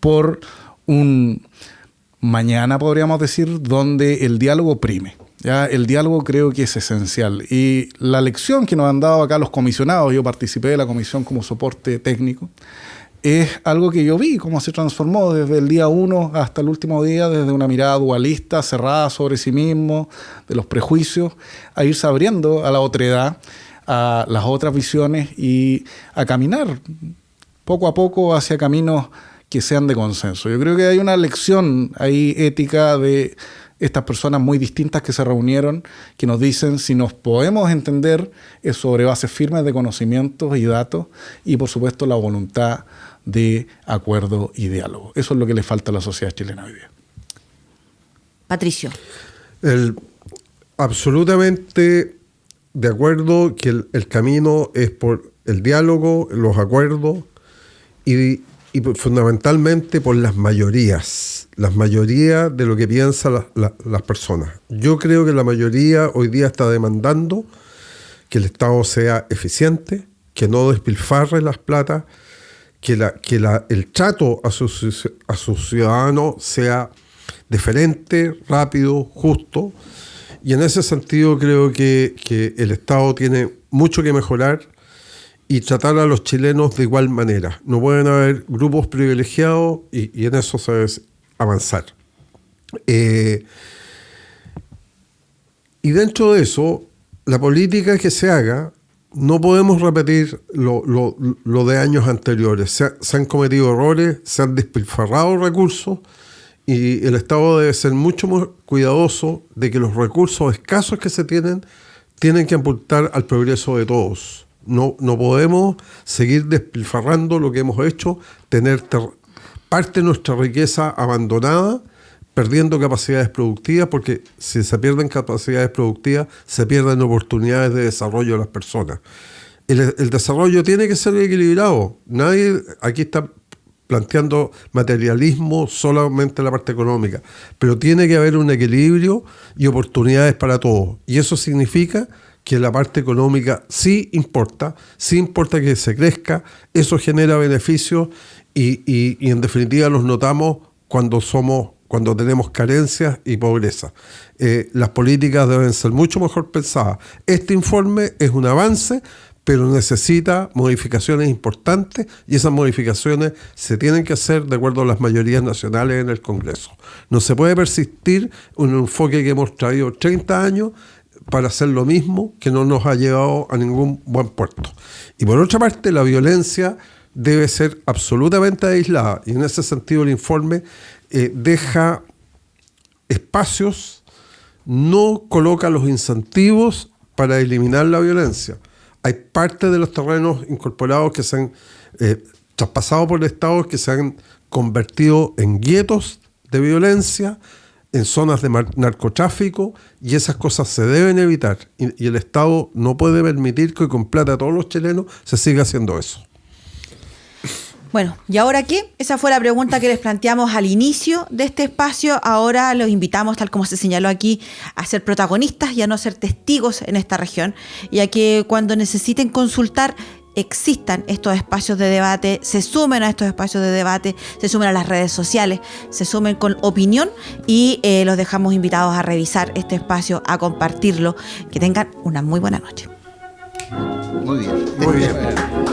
por un mañana, podríamos decir, donde el diálogo prime. Ya, el diálogo creo que es esencial. Y la lección que nos han dado acá los comisionados, yo participé de la comisión como soporte técnico, es algo que yo vi cómo se transformó desde el día 1 hasta el último día, desde una mirada dualista, cerrada sobre sí mismo, de los prejuicios, a irse abriendo a la otredad, a las otras visiones y a caminar poco a poco hacia caminos que sean de consenso. Yo creo que hay una lección ahí ética de estas personas muy distintas que se reunieron, que nos dicen si nos podemos entender es sobre bases firmes de conocimientos y datos y por supuesto la voluntad de acuerdo y diálogo. Eso es lo que le falta a la sociedad chilena hoy día. Patricio. Absolutamente de acuerdo que el camino es por el diálogo, los acuerdos y fundamentalmente por las mayorías de lo que piensan las personas. Yo creo que la mayoría hoy día está demandando que el Estado sea eficiente, que no despilfarre las plata, que el trato a sus ciudadanos sea diferente, rápido, justo. Y en ese sentido creo que el Estado tiene mucho que mejorar y tratar a los chilenos de igual manera. No pueden haber grupos privilegiados y en eso se debe avanzar. Y dentro de eso, la política que se haga, no podemos repetir lo de años anteriores. Se han cometido errores, se han despilfarrado recursos y el Estado debe ser mucho más cuidadoso de que los recursos escasos que se tienen que apuntar al progreso de todos. No podemos seguir despilfarrando lo que hemos hecho, tener parte de nuestra riqueza abandonada, perdiendo capacidades productivas, porque si se pierden capacidades productivas, se pierden oportunidades de desarrollo de las personas. El desarrollo tiene que ser equilibrado. Nadie aquí está planteando materialismo, solamente la parte económica, pero tiene que haber un equilibrio y oportunidades para todos. Y eso significa que la parte económica sí importa que se crezca, eso genera beneficios y en definitiva los notamos cuando tenemos carencias y pobreza. Las políticas deben ser mucho mejor pensadas. Este informe es un avance, pero necesita modificaciones importantes y esas modificaciones se tienen que hacer de acuerdo a las mayorías nacionales en el Congreso. No se puede persistir un enfoque que hemos traído 30 años para hacer lo mismo que no nos ha llevado a ningún buen puerto. Y por otra parte, la violencia debe ser absolutamente aislada y en ese sentido el informe deja espacios, no coloca los incentivos para eliminar la violencia. Hay parte de los terrenos incorporados que se han traspasado por el Estado, que se han convertido en guetos de violencia, en zonas de narcotráfico, y esas cosas se deben evitar. Y el Estado no puede permitir que con plata a todos los chilenos se siga haciendo eso. Bueno, ¿y ahora qué? Esa fue la pregunta que les planteamos al inicio de este espacio. Ahora los invitamos, tal como se señaló aquí, a ser protagonistas y a no ser testigos en esta región. Y a que cuando necesiten consultar, existan estos espacios de debate, se sumen a estos espacios de debate, se sumen a las redes sociales, se sumen con opinión y los dejamos invitados a revisar este espacio, a compartirlo. Que tengan una muy buena noche. Muy bien. Muy bien.